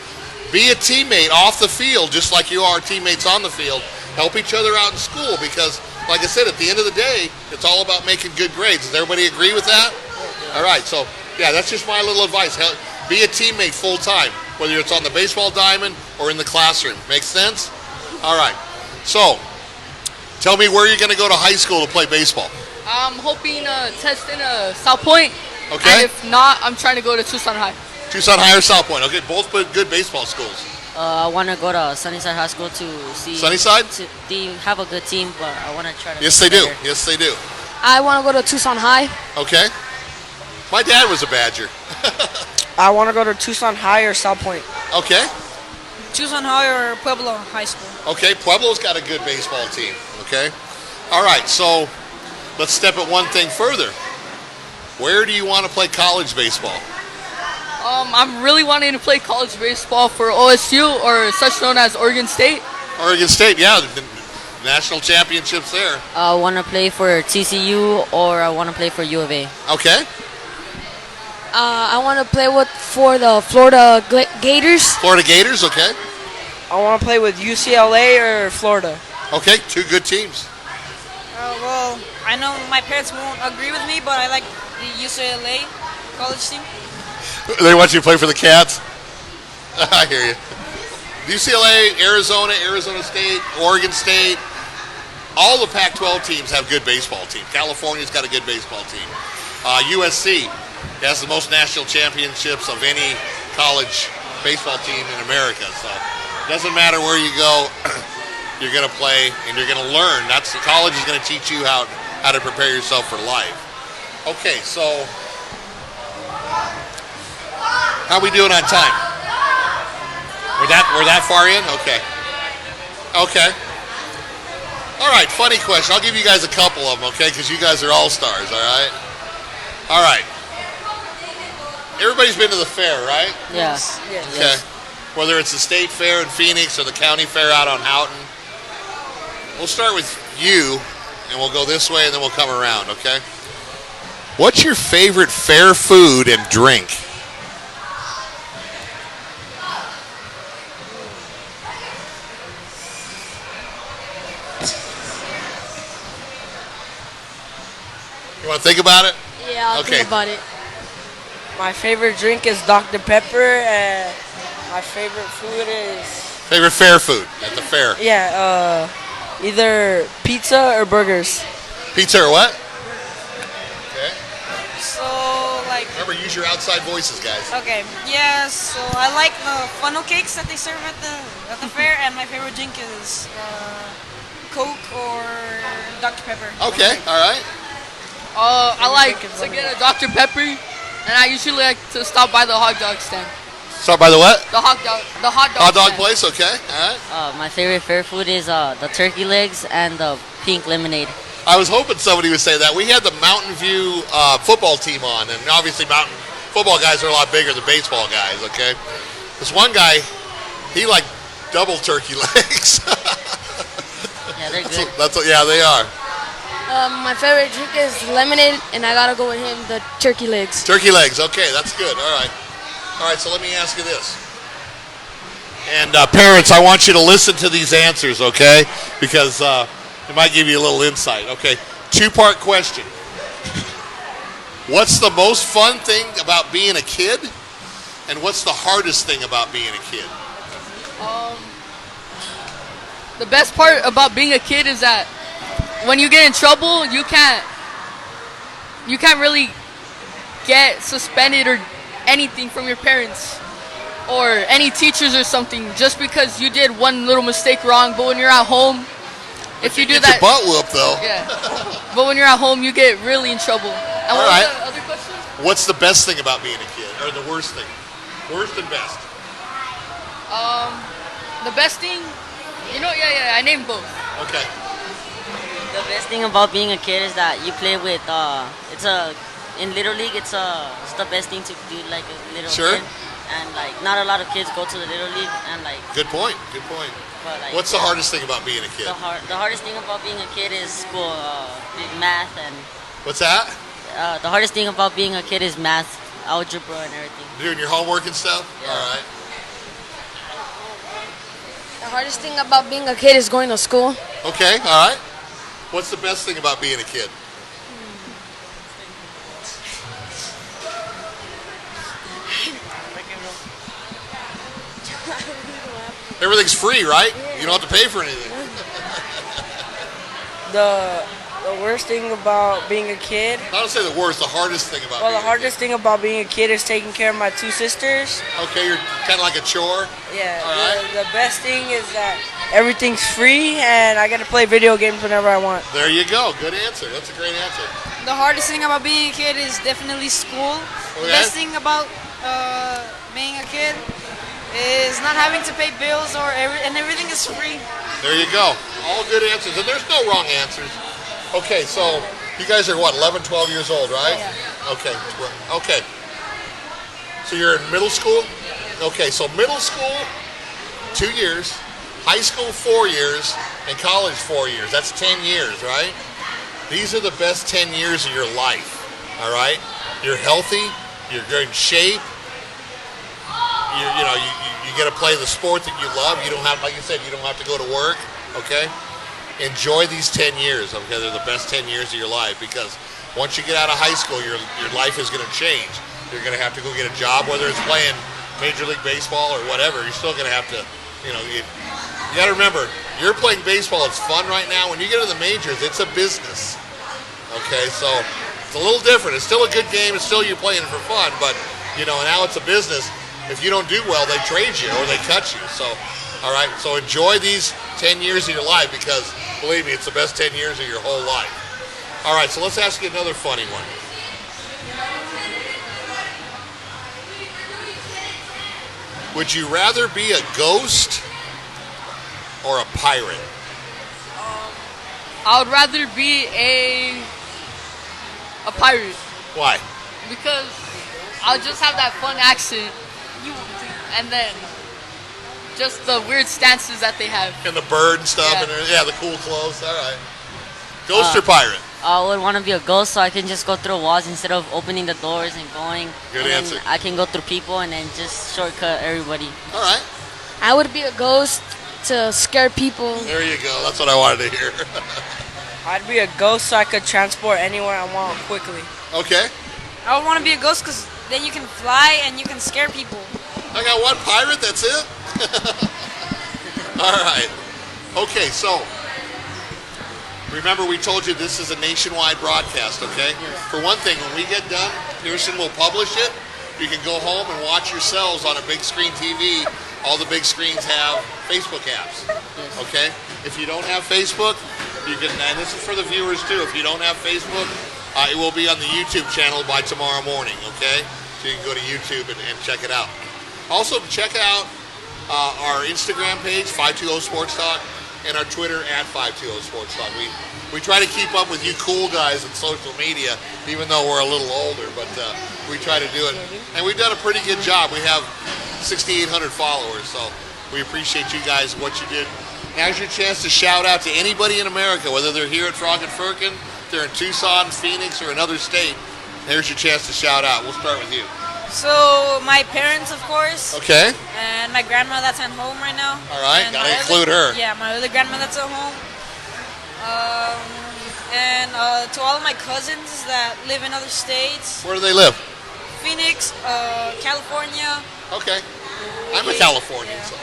[SPEAKER 1] Be a teammate off the field just like you are teammates on the field. Help each other out in school because, like I said, at the end of the day, it's all about making good grades. Does everybody agree with that? All right, so, yeah, that's just my little advice. Be a teammate full time, whether it's on the baseball diamond or in the classroom. Make sense? All right. So, tell me where you're going to go to high school to play baseball.
[SPEAKER 9] I'm hoping test in South Point.
[SPEAKER 1] Okay.
[SPEAKER 9] And if not, I'm trying to go to Tucson High.
[SPEAKER 1] Tucson High or South Point. Okay, both good baseball schools.
[SPEAKER 8] I want to go to Sunnyside High School to see.
[SPEAKER 1] Sunnyside?
[SPEAKER 8] They have a good team, but I want to try to.
[SPEAKER 1] Yes, they do. Yes, they do.
[SPEAKER 7] I want to go to Tucson High.
[SPEAKER 1] Okay. My dad was a Badger.
[SPEAKER 6] I want to go to Tucson High or South Point.
[SPEAKER 1] Okay.
[SPEAKER 5] Tucson High or Pueblo High School.
[SPEAKER 1] Okay, Pueblo's got a good baseball team. Okay. All right, so let's step it one thing further. Where do you want to play college baseball?
[SPEAKER 9] I'm really wanting to play college baseball for OSU, or such known as Oregon State.
[SPEAKER 1] Oregon State, yeah, the national championships there.
[SPEAKER 8] I want to play for TCU, or I want to play for U of A.
[SPEAKER 1] Okay.
[SPEAKER 7] I want to play for the Florida Gators.
[SPEAKER 1] Florida Gators, okay.
[SPEAKER 6] I want to play with UCLA or Florida.
[SPEAKER 1] Okay, two good teams.
[SPEAKER 5] Well, I know my parents won't agree with me, but I like the UCLA college team.
[SPEAKER 1] They want you to play for the Cats? I hear you. UCLA, Arizona, Arizona State, Oregon State, all the Pac-12 teams have good baseball teams. California's got a good baseball team. USC has the most national championships of any college baseball team in America. So it doesn't matter where you go, you're going to play and you're going to learn. College is going to teach you how to prepare yourself for life. Okay, so how are we doing on time? We're that far in? Okay. Okay. All right, funny question. I'll give you guys a couple of them, okay? Because you guys are all-stars, all right? All right. Everybody's been to the fair, right?
[SPEAKER 8] Yes.
[SPEAKER 6] Yes.
[SPEAKER 1] Okay. Whether it's the state fair in Phoenix or the county fair out on Houghton. We'll start with you, and we'll go this way, and then we'll come around, okay? What's your favorite fair food and drink? You want to think about it?
[SPEAKER 7] Yeah, I'll
[SPEAKER 1] Okay.
[SPEAKER 7] think about it.
[SPEAKER 6] My favorite drink is Dr. Pepper, and my favorite food is
[SPEAKER 1] Favorite fair food at the fair?
[SPEAKER 6] either pizza or burgers.
[SPEAKER 1] Pizza or what? Okay.
[SPEAKER 5] So, like,
[SPEAKER 1] Remember, use your outside voices, guys.
[SPEAKER 5] okay, yeah. So I like the funnel cakes that they serve at the fair, and my favorite drink is Coke or Dr. Pepper.
[SPEAKER 1] Okay, all right.
[SPEAKER 9] I like to get a Dr. Pepper, and I usually like to stop by the hot dog stand.
[SPEAKER 1] Start by the what?
[SPEAKER 9] The hot dog
[SPEAKER 1] Hot dog
[SPEAKER 9] stand.
[SPEAKER 1] place. Okay. All right.
[SPEAKER 8] My favorite fair food is the turkey legs and the pink lemonade.
[SPEAKER 1] I was hoping somebody would say that. We had the Mountain View football team on, and obviously mountain football guys are a lot bigger than baseball guys, okay? This one guy, he like double turkey legs.
[SPEAKER 8] Yeah, they're good.
[SPEAKER 1] Yeah, they are.
[SPEAKER 7] My favorite drink is lemonade, and I gotta go with him, the turkey legs.
[SPEAKER 1] Turkey legs, okay, that's good. All right. All right, so let me ask you this. And parents, I want you to listen to these answers, okay? Because it might give you a little insight. Okay, two-part question. What's the most fun thing about being a kid? And what's the hardest thing about being a kid?
[SPEAKER 9] The best part about being a kid is that when you get in trouble, you can't really get suspended or anything from your parents or any teachers or something just because you did one little mistake wrong. But when you're at home, if you do
[SPEAKER 1] Get
[SPEAKER 9] that,
[SPEAKER 1] your butt whooped though.
[SPEAKER 9] yeah. But when you're at home, you get really in trouble. And what was the other question?
[SPEAKER 1] What's the best thing about being a kid, or the worst thing? Worst and best.
[SPEAKER 9] The best thing, yeah, I named both.
[SPEAKER 1] Okay.
[SPEAKER 8] The best thing about being a kid is that you play with in Little League. It's the best thing to do, like a little
[SPEAKER 1] Sure.
[SPEAKER 8] kid. And like not a lot of kids go to the Little League, and like.
[SPEAKER 1] Good point. Good point.
[SPEAKER 8] But, like,
[SPEAKER 1] What's the hardest thing about being a kid?
[SPEAKER 8] The hardest thing about being a kid is school, math, and
[SPEAKER 1] What's that?
[SPEAKER 8] the hardest thing about being a kid is math, algebra, and everything.
[SPEAKER 1] Doing your homework and stuff?
[SPEAKER 8] Yeah.
[SPEAKER 1] All right.
[SPEAKER 7] The hardest thing about being a kid is going to school.
[SPEAKER 1] Okay, all right. What's the best thing about being a kid? Everything's free, right? You don't have to pay for anything.
[SPEAKER 6] The worst thing about being a kid.
[SPEAKER 1] I don't say the worst, the hardest thing about
[SPEAKER 6] Well,
[SPEAKER 1] being
[SPEAKER 6] the hardest thing about being a kid is taking care of my two sisters.
[SPEAKER 1] a kid. Okay, you're kind of like a chore.
[SPEAKER 6] Yeah.
[SPEAKER 1] All right.
[SPEAKER 6] The best thing is that everything's free and I get to play video games whenever I want.
[SPEAKER 1] There you go. Good answer. That's a great answer.
[SPEAKER 5] The hardest thing about being a kid is definitely school. The
[SPEAKER 1] Okay.
[SPEAKER 5] best thing about being a kid is not having to pay bills and everything is free.
[SPEAKER 1] There you go. All good answers. And there's no wrong answers. Okay, so you guys are what, 11, 12 years old, right?
[SPEAKER 5] Yeah.
[SPEAKER 1] Okay. Okay. So you're in middle school? Okay, so middle school, 2 years. High school, 4 years. And college, 4 years. That's 10 years, right? These are the best 10 years of your life, all right? You're healthy. You're in shape. You get to play the sport that you love. You don't have, like you said, you don't have to go to work, okay? Enjoy these 10 years, okay? They're the best 10 years of your life because once you get out of high school, your life is going to change. You're going to have to go get a job, whether it's playing Major League Baseball or whatever. You're still going to have to, you got to remember, you're playing baseball. It's fun right now. When you get to the majors, it's a business, okay? So it's a little different. It's still a good game. It's still you're playing for fun, but, now it's a business. If you don't do well, they trade you or they cut you. So, all right, so enjoy these 10 years of your life because, believe me, it's the best 10 years of your whole life. All right, so let's ask you another funny one. Would you rather be a ghost or a pirate?
[SPEAKER 9] I would rather be a pirate
[SPEAKER 1] Why?
[SPEAKER 9] because I'll just have that fun accent, and then just the weird stances that they have.
[SPEAKER 1] And the bird and stuff,
[SPEAKER 9] Yeah.
[SPEAKER 1] and the cool clothes. All right. Ghost or pirate?
[SPEAKER 8] I would want to be a ghost so I can just go through walls instead of opening the doors and going.
[SPEAKER 1] Good
[SPEAKER 8] and
[SPEAKER 1] answer.
[SPEAKER 8] Then I can go through people and then just shortcut everybody.
[SPEAKER 1] All right.
[SPEAKER 7] I would be a ghost to scare people.
[SPEAKER 1] There you go. That's what I wanted to hear.
[SPEAKER 6] I'd be a ghost so I could transport anywhere I want quickly.
[SPEAKER 1] Okay.
[SPEAKER 5] I would want to be a ghost because then you can fly and you can scare people.
[SPEAKER 1] I got one pirate, that's it? All right. Okay, so remember we told you this is a nationwide broadcast, okay? For one thing, when we get done, Pearson will publish it. You can go home and watch yourselves on a big screen TV. All the big screens have Facebook apps, okay? If you don't have Facebook, you can, and this is for the viewers too, if you don't have Facebook, It will be on the YouTube channel by tomorrow morning, okay? So you can go to YouTube and check it out. Also, check out our Instagram page, 520 Sports Talk, and our Twitter at 520 Sports Talk. We try to keep up with you cool guys on social media, even though we're a little older, but we try to do it. And we've done a pretty good job. We have 6,800 followers, so we appreciate you guys, what you did. Now's your chance to shout out to anybody in America, whether they're here at Frog and Firkin, they're in Tucson, Phoenix, or another state. Here's your chance to shout out. We'll start with you.
[SPEAKER 5] So my parents, of course.
[SPEAKER 1] Okay.
[SPEAKER 5] And my grandma that's at home right now.
[SPEAKER 1] All right,
[SPEAKER 5] and
[SPEAKER 1] gotta include her.
[SPEAKER 5] Yeah, my other grandma that's at home. And to all of my cousins that live in other states.
[SPEAKER 1] Where do they live?
[SPEAKER 5] Phoenix, California.
[SPEAKER 1] Okay. I'm a Californian, so.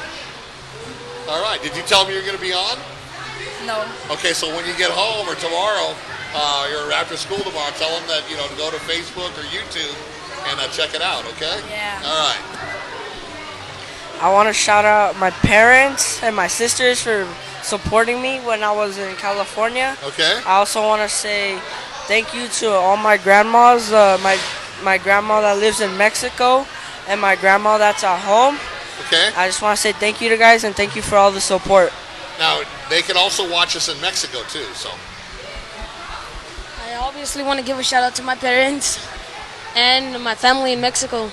[SPEAKER 1] All right. Did you tell them you were going to be on?
[SPEAKER 5] No.
[SPEAKER 1] Okay, so when you get home or tomorrow, or after school tomorrow, tell them that, to go to Facebook or YouTube and check it out, okay?
[SPEAKER 5] Yeah.
[SPEAKER 1] All right.
[SPEAKER 6] I want to shout out my parents and my sisters for supporting me when I was in California.
[SPEAKER 1] Okay.
[SPEAKER 6] I also want to say thank you to all my grandmas, my grandma that lives in Mexico and my grandma that's at home.
[SPEAKER 1] Okay.
[SPEAKER 6] I just want to say thank you to guys and thank you for all the support.
[SPEAKER 1] Now, they can also watch us in Mexico, too, so.
[SPEAKER 7] I obviously want to give a shout out to my parents and my family in Mexico.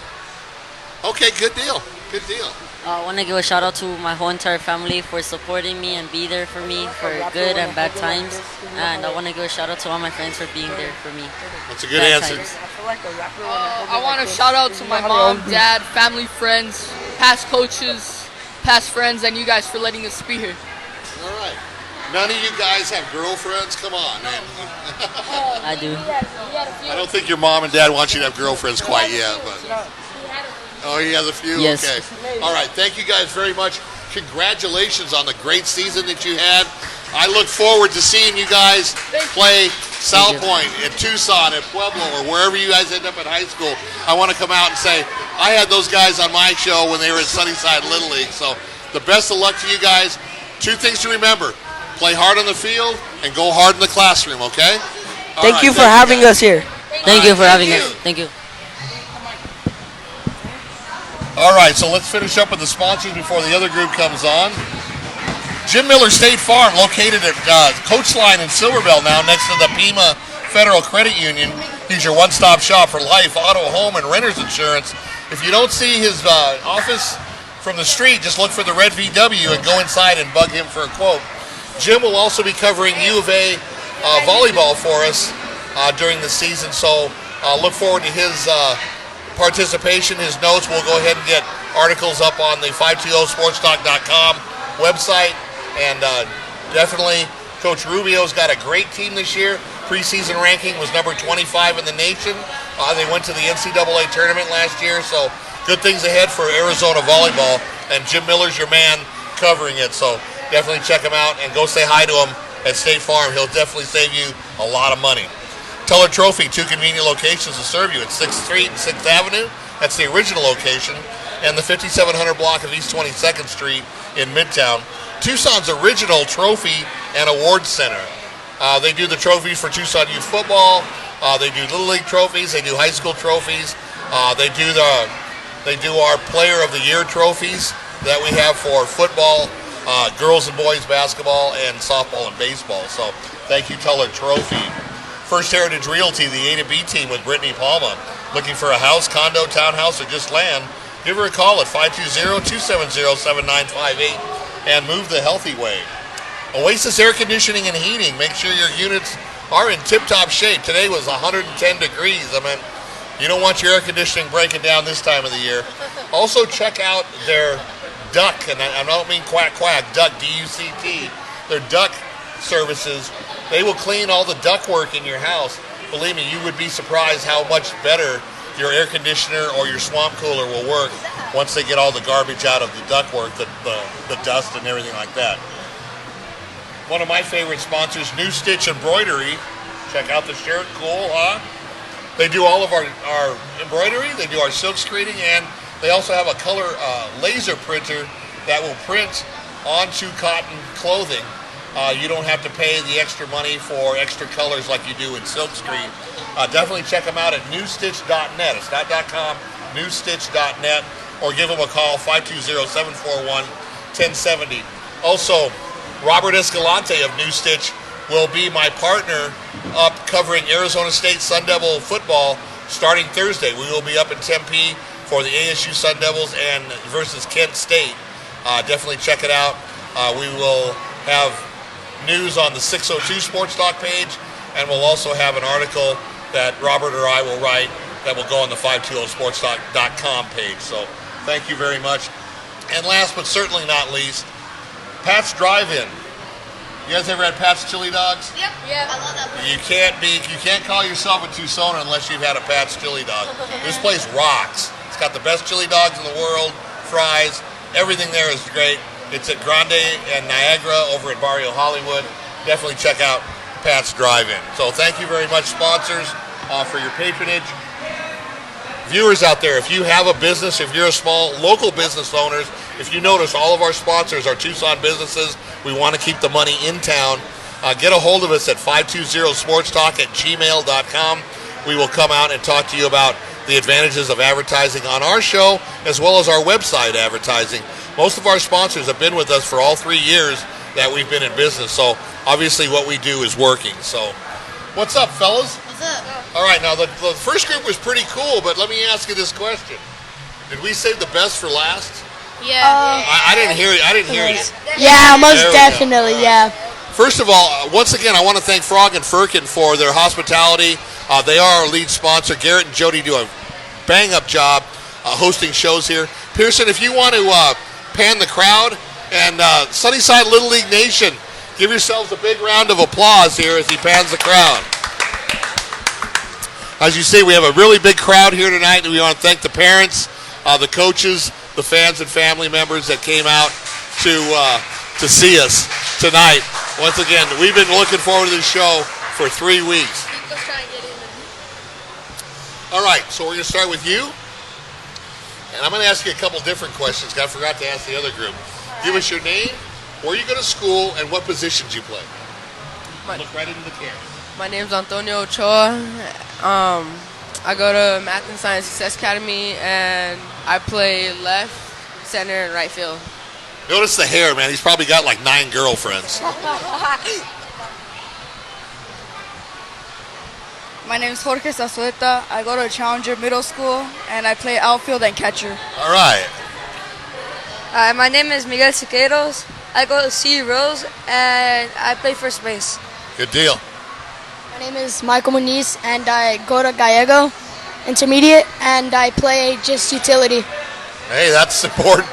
[SPEAKER 1] Okay, good deal. Good deal.
[SPEAKER 8] I want to give a shout out to my whole entire family for supporting me and be there for me for good and bad times. And I want to give a shout out to all my friends for being there for me.
[SPEAKER 1] That's a good answer.
[SPEAKER 9] I want to shout out to my mom, dad, family, friends, past coaches, past friends, and you guys for letting us be here.
[SPEAKER 1] All right. None of you guys have girlfriends? Come on, man.
[SPEAKER 8] I do.
[SPEAKER 1] I don't think your mom and dad want you to have girlfriends quite yet, but. Oh, he has a few?
[SPEAKER 8] Yes.
[SPEAKER 1] Okay. All right. Thank you guys very much. Congratulations on the great season that you had. I look forward to seeing you guys play South Point, at Tucson, at Pueblo, or wherever you guys end up in high school. I want to come out and say, I had those guys on my show when they were at Sunnyside Little League. So the best of luck to you guys. Two things to remember. Play hard on the field and go hard in the classroom, okay?
[SPEAKER 6] Thank you for having us here.
[SPEAKER 8] Thank you for having us. Thank you.
[SPEAKER 1] All right, so let's finish up with the sponsors before the other group comes on. Jim Miller State Farm, located at Coachline in Silverbell now, next to the Pima Federal Credit Union. He's your one-stop shop for life, auto, home, and renter's insurance. If you don't see his office from the street, just look for the red VW and go inside and bug him for a quote. Jim will also be covering U of A volleyball for us during the season, so look forward to his participation, his notes. We'll go ahead and get articles up on the 520sportstalk.com website, and definitely Coach Rubio's got a great team this year. Preseason ranking was number 25 in the nation. They went to the NCAA tournament last year, so good things ahead for Arizona volleyball, and Jim Miller's your man covering it, so definitely check him out and go say hi to him at State Farm. He'll definitely save you a lot of money. Teller Trophy, 2 convenient locations to serve you at 6th Street and 6th Avenue. That's the original location. And the 5700 block of East 22nd Street in Midtown. Tucson's original trophy and awards center. They do the trophies for Tucson youth football. They do Little League trophies. They do high school trophies. They do our Player of the Year trophies that we have for football, girls and boys basketball, and softball and baseball. So thank you, Teller Trophy. First Heritage Realty, the A to B team with Brittany Palma. Looking for a house, condo, townhouse, or just land? Give her a call at 520-270-7958 and move the healthy way. Oasis Air Conditioning and Heating. Make sure your units are in tip-top shape. Today was 110 degrees. I mean, you don't want your air conditioning breaking down this time of the year. Also, check out their duct, and I don't mean quack, duct, D-U-C-T. Their duct services. They will clean all the ductwork in your house. Believe me, you would be surprised how much better your air conditioner or your swamp cooler will work once they get all the garbage out of the ductwork, the dust and everything like that. One of my favorite sponsors, New Stitch Embroidery. Check out the shirt, cool, huh? They do all of our embroidery, they do our silk screening, and they also have a color laser printer that will print onto cotton clothing You don't have to pay the extra money for extra colors like you do in Silkscreen. Definitely check them out at newstitch.net. It's not .com, newstitch.net, or give them a call, 520-741-1070. Also, Robert Escalante of New Stitch will be my partner up covering Arizona State Sun Devil football starting Thursday. We will be up in Tempe for the ASU Sun Devils and versus Kent State. Definitely check it out. We will have news on the 602 Sports Talk page, and we'll also have an article that Robert or I will write that will go on the 520sportstalk.com page. So thank you very much. And last but certainly not least, Pat's Drive-In. You guys ever had Pat's Chili Dogs?
[SPEAKER 7] Yep. Yeah. I love that place.
[SPEAKER 1] You can't call yourself a Tucsoner unless you've had a Pat's Chili Dog. This place rocks. It's got the best chili dogs in the world, fries, everything there is great. It's at Grande and Niagara over at Barrio Hollywood. Definitely check out Pat's Drive-In. So thank you very much, sponsors, for your patronage. Viewers out there, if you have a business, if you're a small local business owners, if you notice all of our sponsors are Tucson businesses, we want to keep the money in town. Get a hold of us at 520sportstalk@gmail.com. We will come out and talk to you about the advantages of advertising on our show as well as our website advertising. Most of our sponsors have been with us for all 3 years that we've been in business, so obviously what we do is working. So what's up, fellas?
[SPEAKER 7] What's up?
[SPEAKER 1] All right, now the first group was pretty cool, but let me ask you this question. Did we save the best for last?
[SPEAKER 7] Yeah.
[SPEAKER 1] I didn't hear you.
[SPEAKER 7] Yeah, most
[SPEAKER 1] There we go.
[SPEAKER 7] definitely. Yeah.
[SPEAKER 1] First of all, once again, I want to thank Frog and Firkin for their hospitality. They are our lead sponsor. Garrett and Jody do a bang-up job hosting shows here. Pearson, if you want to pan the crowd, and Sunnyside Little League Nation, give yourselves a big round of applause here as he pans the crowd. As you see, we have a really big crowd here tonight, and we want to thank the parents, the coaches, the fans and family members that came out to see us tonight. Once again, we've been looking forward to this show for 3 weeks. All right, so we're going to start with you. And I'm going to ask you a couple different questions. I forgot to ask the other group. Give us your name, where you go to school, and what positions you play. Look right into the camera.
[SPEAKER 6] My name's Antonio Ochoa. I go to Math and Science Success Academy, and I play left, center, and right field.
[SPEAKER 1] Notice the hair, man. He's probably got like 9 girlfriends.
[SPEAKER 5] My name is Jorge Zazueta. I go to Challenger Middle School, and I play outfield and catcher.
[SPEAKER 1] All right.
[SPEAKER 10] My name is Miguel Siqueiros. I go to C. Rose, and I play first base.
[SPEAKER 1] Good deal.
[SPEAKER 7] My name is Michael Muniz, and I go to Gallego Intermediate, and I play just utility.
[SPEAKER 1] Hey, that's important.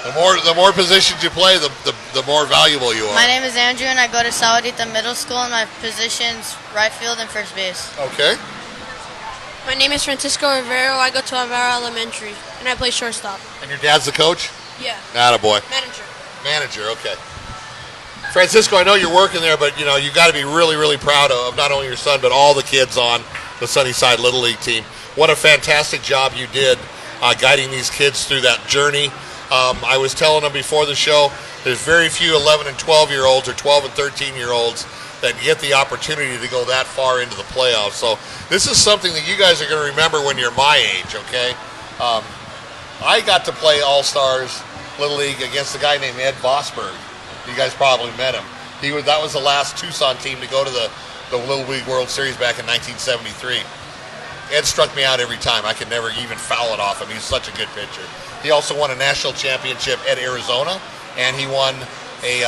[SPEAKER 1] The more positions you play, the more valuable you are.
[SPEAKER 11] My name is Andrew, and I go to Saladita Middle School, and my position's right field and first base.
[SPEAKER 1] Okay.
[SPEAKER 10] My name is Francisco Rivero. I go to Alvaro Elementary, and I play shortstop.
[SPEAKER 1] And your dad's the coach?
[SPEAKER 10] Yeah.
[SPEAKER 1] Attaboy. Manager, okay. Francisco, I know you're working there, but you got to be really, really proud of not only your son, but all the kids on the Sunnyside Little League team. What a fantastic job you did guiding these kids through that journey. I was telling them before the show, there's very few 11 and 12-year-olds or 12 and 13-year-olds that get the opportunity to go that far into the playoffs. So this is something that you guys are going to remember when you're my age, okay? I got to play All-Stars Little League against a guy named Ed Vosberg. You guys probably met him. That was the last Tucson team to go to the Little League World Series back in 1973. Ed struck me out every time. I could never even foul it off him. He's such a good pitcher. He also won a national championship at Arizona, and he won a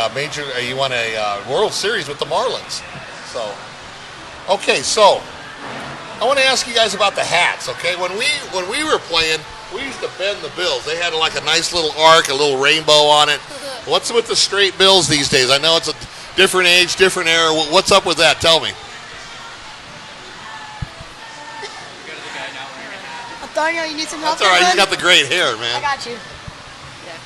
[SPEAKER 1] World Series with the Marlins. So I want to ask you guys about the hats. Okay, when we were playing, we used to bend the bills. They had like a nice little arc, a little rainbow on it. What's with the straight bills these days? I know it's a different age, different era. What's up with that? Tell me.
[SPEAKER 7] Antonio, you need some help?
[SPEAKER 1] That's all right. He's got the great hair, man.
[SPEAKER 7] I got you. Yeah.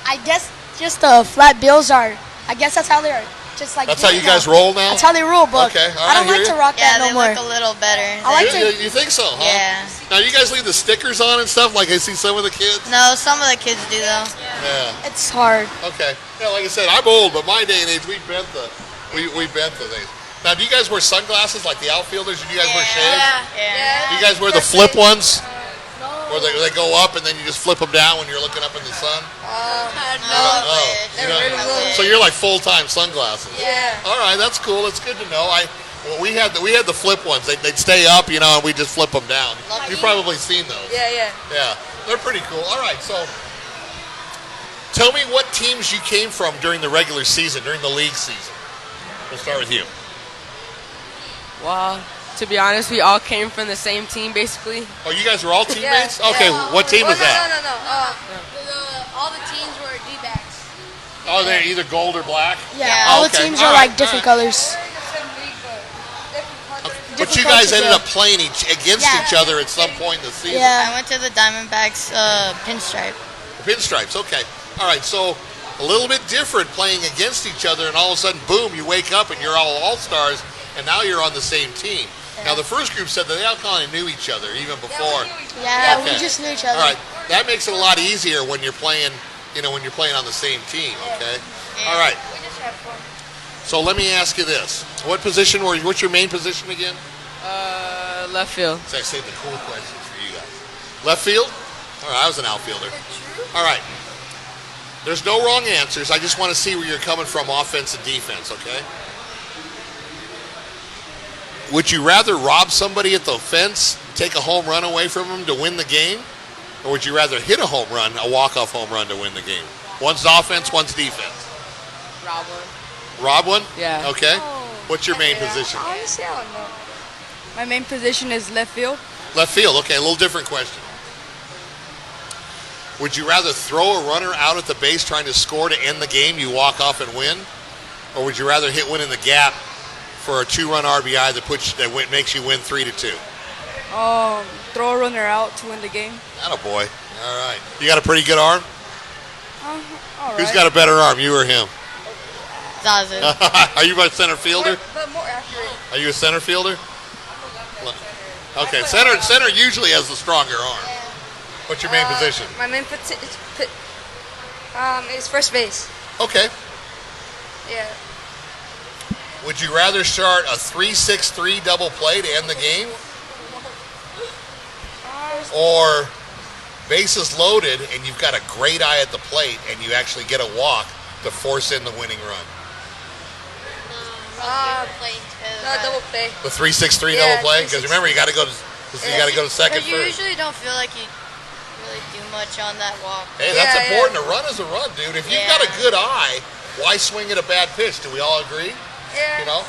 [SPEAKER 7] I guess just the flat bills are. I guess that's how they are. Just like
[SPEAKER 1] that's how you guys roll now.
[SPEAKER 7] That's how they roll, but
[SPEAKER 1] okay.
[SPEAKER 7] I don't like to rock that no more.
[SPEAKER 11] Yeah, they look a little better.
[SPEAKER 7] I like to.
[SPEAKER 1] You think so, huh?
[SPEAKER 11] Yeah.
[SPEAKER 1] Now you guys leave the stickers on and stuff, like I see some of the kids.
[SPEAKER 11] No, some of the kids do though.
[SPEAKER 1] Yeah.
[SPEAKER 7] It's hard.
[SPEAKER 1] Okay. Yeah, like I said, I'm old, but my day and age, we bent the things. Now, do you guys wear sunglasses like the outfielders? Or do you guys wear shades?
[SPEAKER 11] Yeah.
[SPEAKER 1] Do you guys wear the flip ones? Where they go up and then you just flip them down when you're looking up in the sun? So you're like full-time sunglasses.
[SPEAKER 7] Yeah.
[SPEAKER 1] All right, that's cool. It's good to know. We had the flip ones. They'd stay up, and we just flip them down. You've probably seen those.
[SPEAKER 7] Yeah.
[SPEAKER 1] Yeah, they're pretty cool. All right, so tell me what teams you came from during the regular season, during the league season. We'll start with you.
[SPEAKER 6] Well, to be honest, we all came from the same team, basically.
[SPEAKER 1] Oh, you guys were all teammates? Okay, what team was that?
[SPEAKER 10] No. All the teams were D-backs.
[SPEAKER 1] Oh, they're either gold or black?
[SPEAKER 10] Yeah.
[SPEAKER 7] All
[SPEAKER 1] okay.
[SPEAKER 7] the teams
[SPEAKER 1] All
[SPEAKER 7] are
[SPEAKER 1] right,
[SPEAKER 7] like different colors.
[SPEAKER 1] But you guys ended up playing against each other at some point in the season.
[SPEAKER 11] I went to the Diamondbacks pinstripe.
[SPEAKER 1] Pinstripes, okay. All right, so a little bit different playing against each other, and all of a sudden, boom, you wake up and you're all-stars, and now you're on the same team. Now, the first group said that they all kind of knew each other even before.
[SPEAKER 10] Yeah,
[SPEAKER 1] Okay.
[SPEAKER 10] we just knew each other.
[SPEAKER 1] All right, that makes it a lot easier when you're playing, when you're playing on the same team, okay? All right.
[SPEAKER 10] We just had fun.
[SPEAKER 1] So let me ask you this. What's your main position again?
[SPEAKER 6] Left field.
[SPEAKER 1] So I saved the cool questions for you guys. Left field? All right, I was an outfielder. All right. There's no wrong answers. I just want to see where you're coming from, offense and defense, okay? Would you rather rob somebody at the fence, take a home run away from them to win the game? Or would you rather hit a home run, a walk-off home run to win the game? One's offense, one's defense.
[SPEAKER 6] Rob one.
[SPEAKER 1] Rob one?
[SPEAKER 6] Yeah.
[SPEAKER 1] Okay. What's your main position?
[SPEAKER 10] Honestly, I don't know.
[SPEAKER 12] My main position is left field.
[SPEAKER 1] Left field. Okay, a little different question. Would you rather throw a runner out at the base trying to score to end the game, you walk off and win? Or would you rather hit one in the gap for a 2-run RBI that makes you win 3-2?
[SPEAKER 12] Throw a runner out to win the game.
[SPEAKER 1] Attaboy. All right. You got a pretty good arm?
[SPEAKER 12] All right.
[SPEAKER 1] Who's got a better arm, you or him?
[SPEAKER 11] Zazu.
[SPEAKER 1] Are you a center fielder?
[SPEAKER 10] But more accurate.
[SPEAKER 1] Are you a center fielder? Okay, center usually has the stronger arm. What's your main position?
[SPEAKER 10] My main position is first base.
[SPEAKER 1] Okay.
[SPEAKER 10] Yeah.
[SPEAKER 1] Would you rather start a 3-6-3 double play to end the game? Or bases loaded and you've got a great eye at the plate and you actually get a walk to force in the winning run?
[SPEAKER 10] No, double play.
[SPEAKER 1] The 3-6-3
[SPEAKER 10] Yeah,
[SPEAKER 1] double play? Because remember, you got to go to second
[SPEAKER 11] But you
[SPEAKER 1] first.
[SPEAKER 11] usually don't feel like you really do much on that walk.
[SPEAKER 1] Hey, that's important. A run is a run, dude. If you've got a good eye, why swing at a bad pitch? Do we all agree?
[SPEAKER 10] Yeah.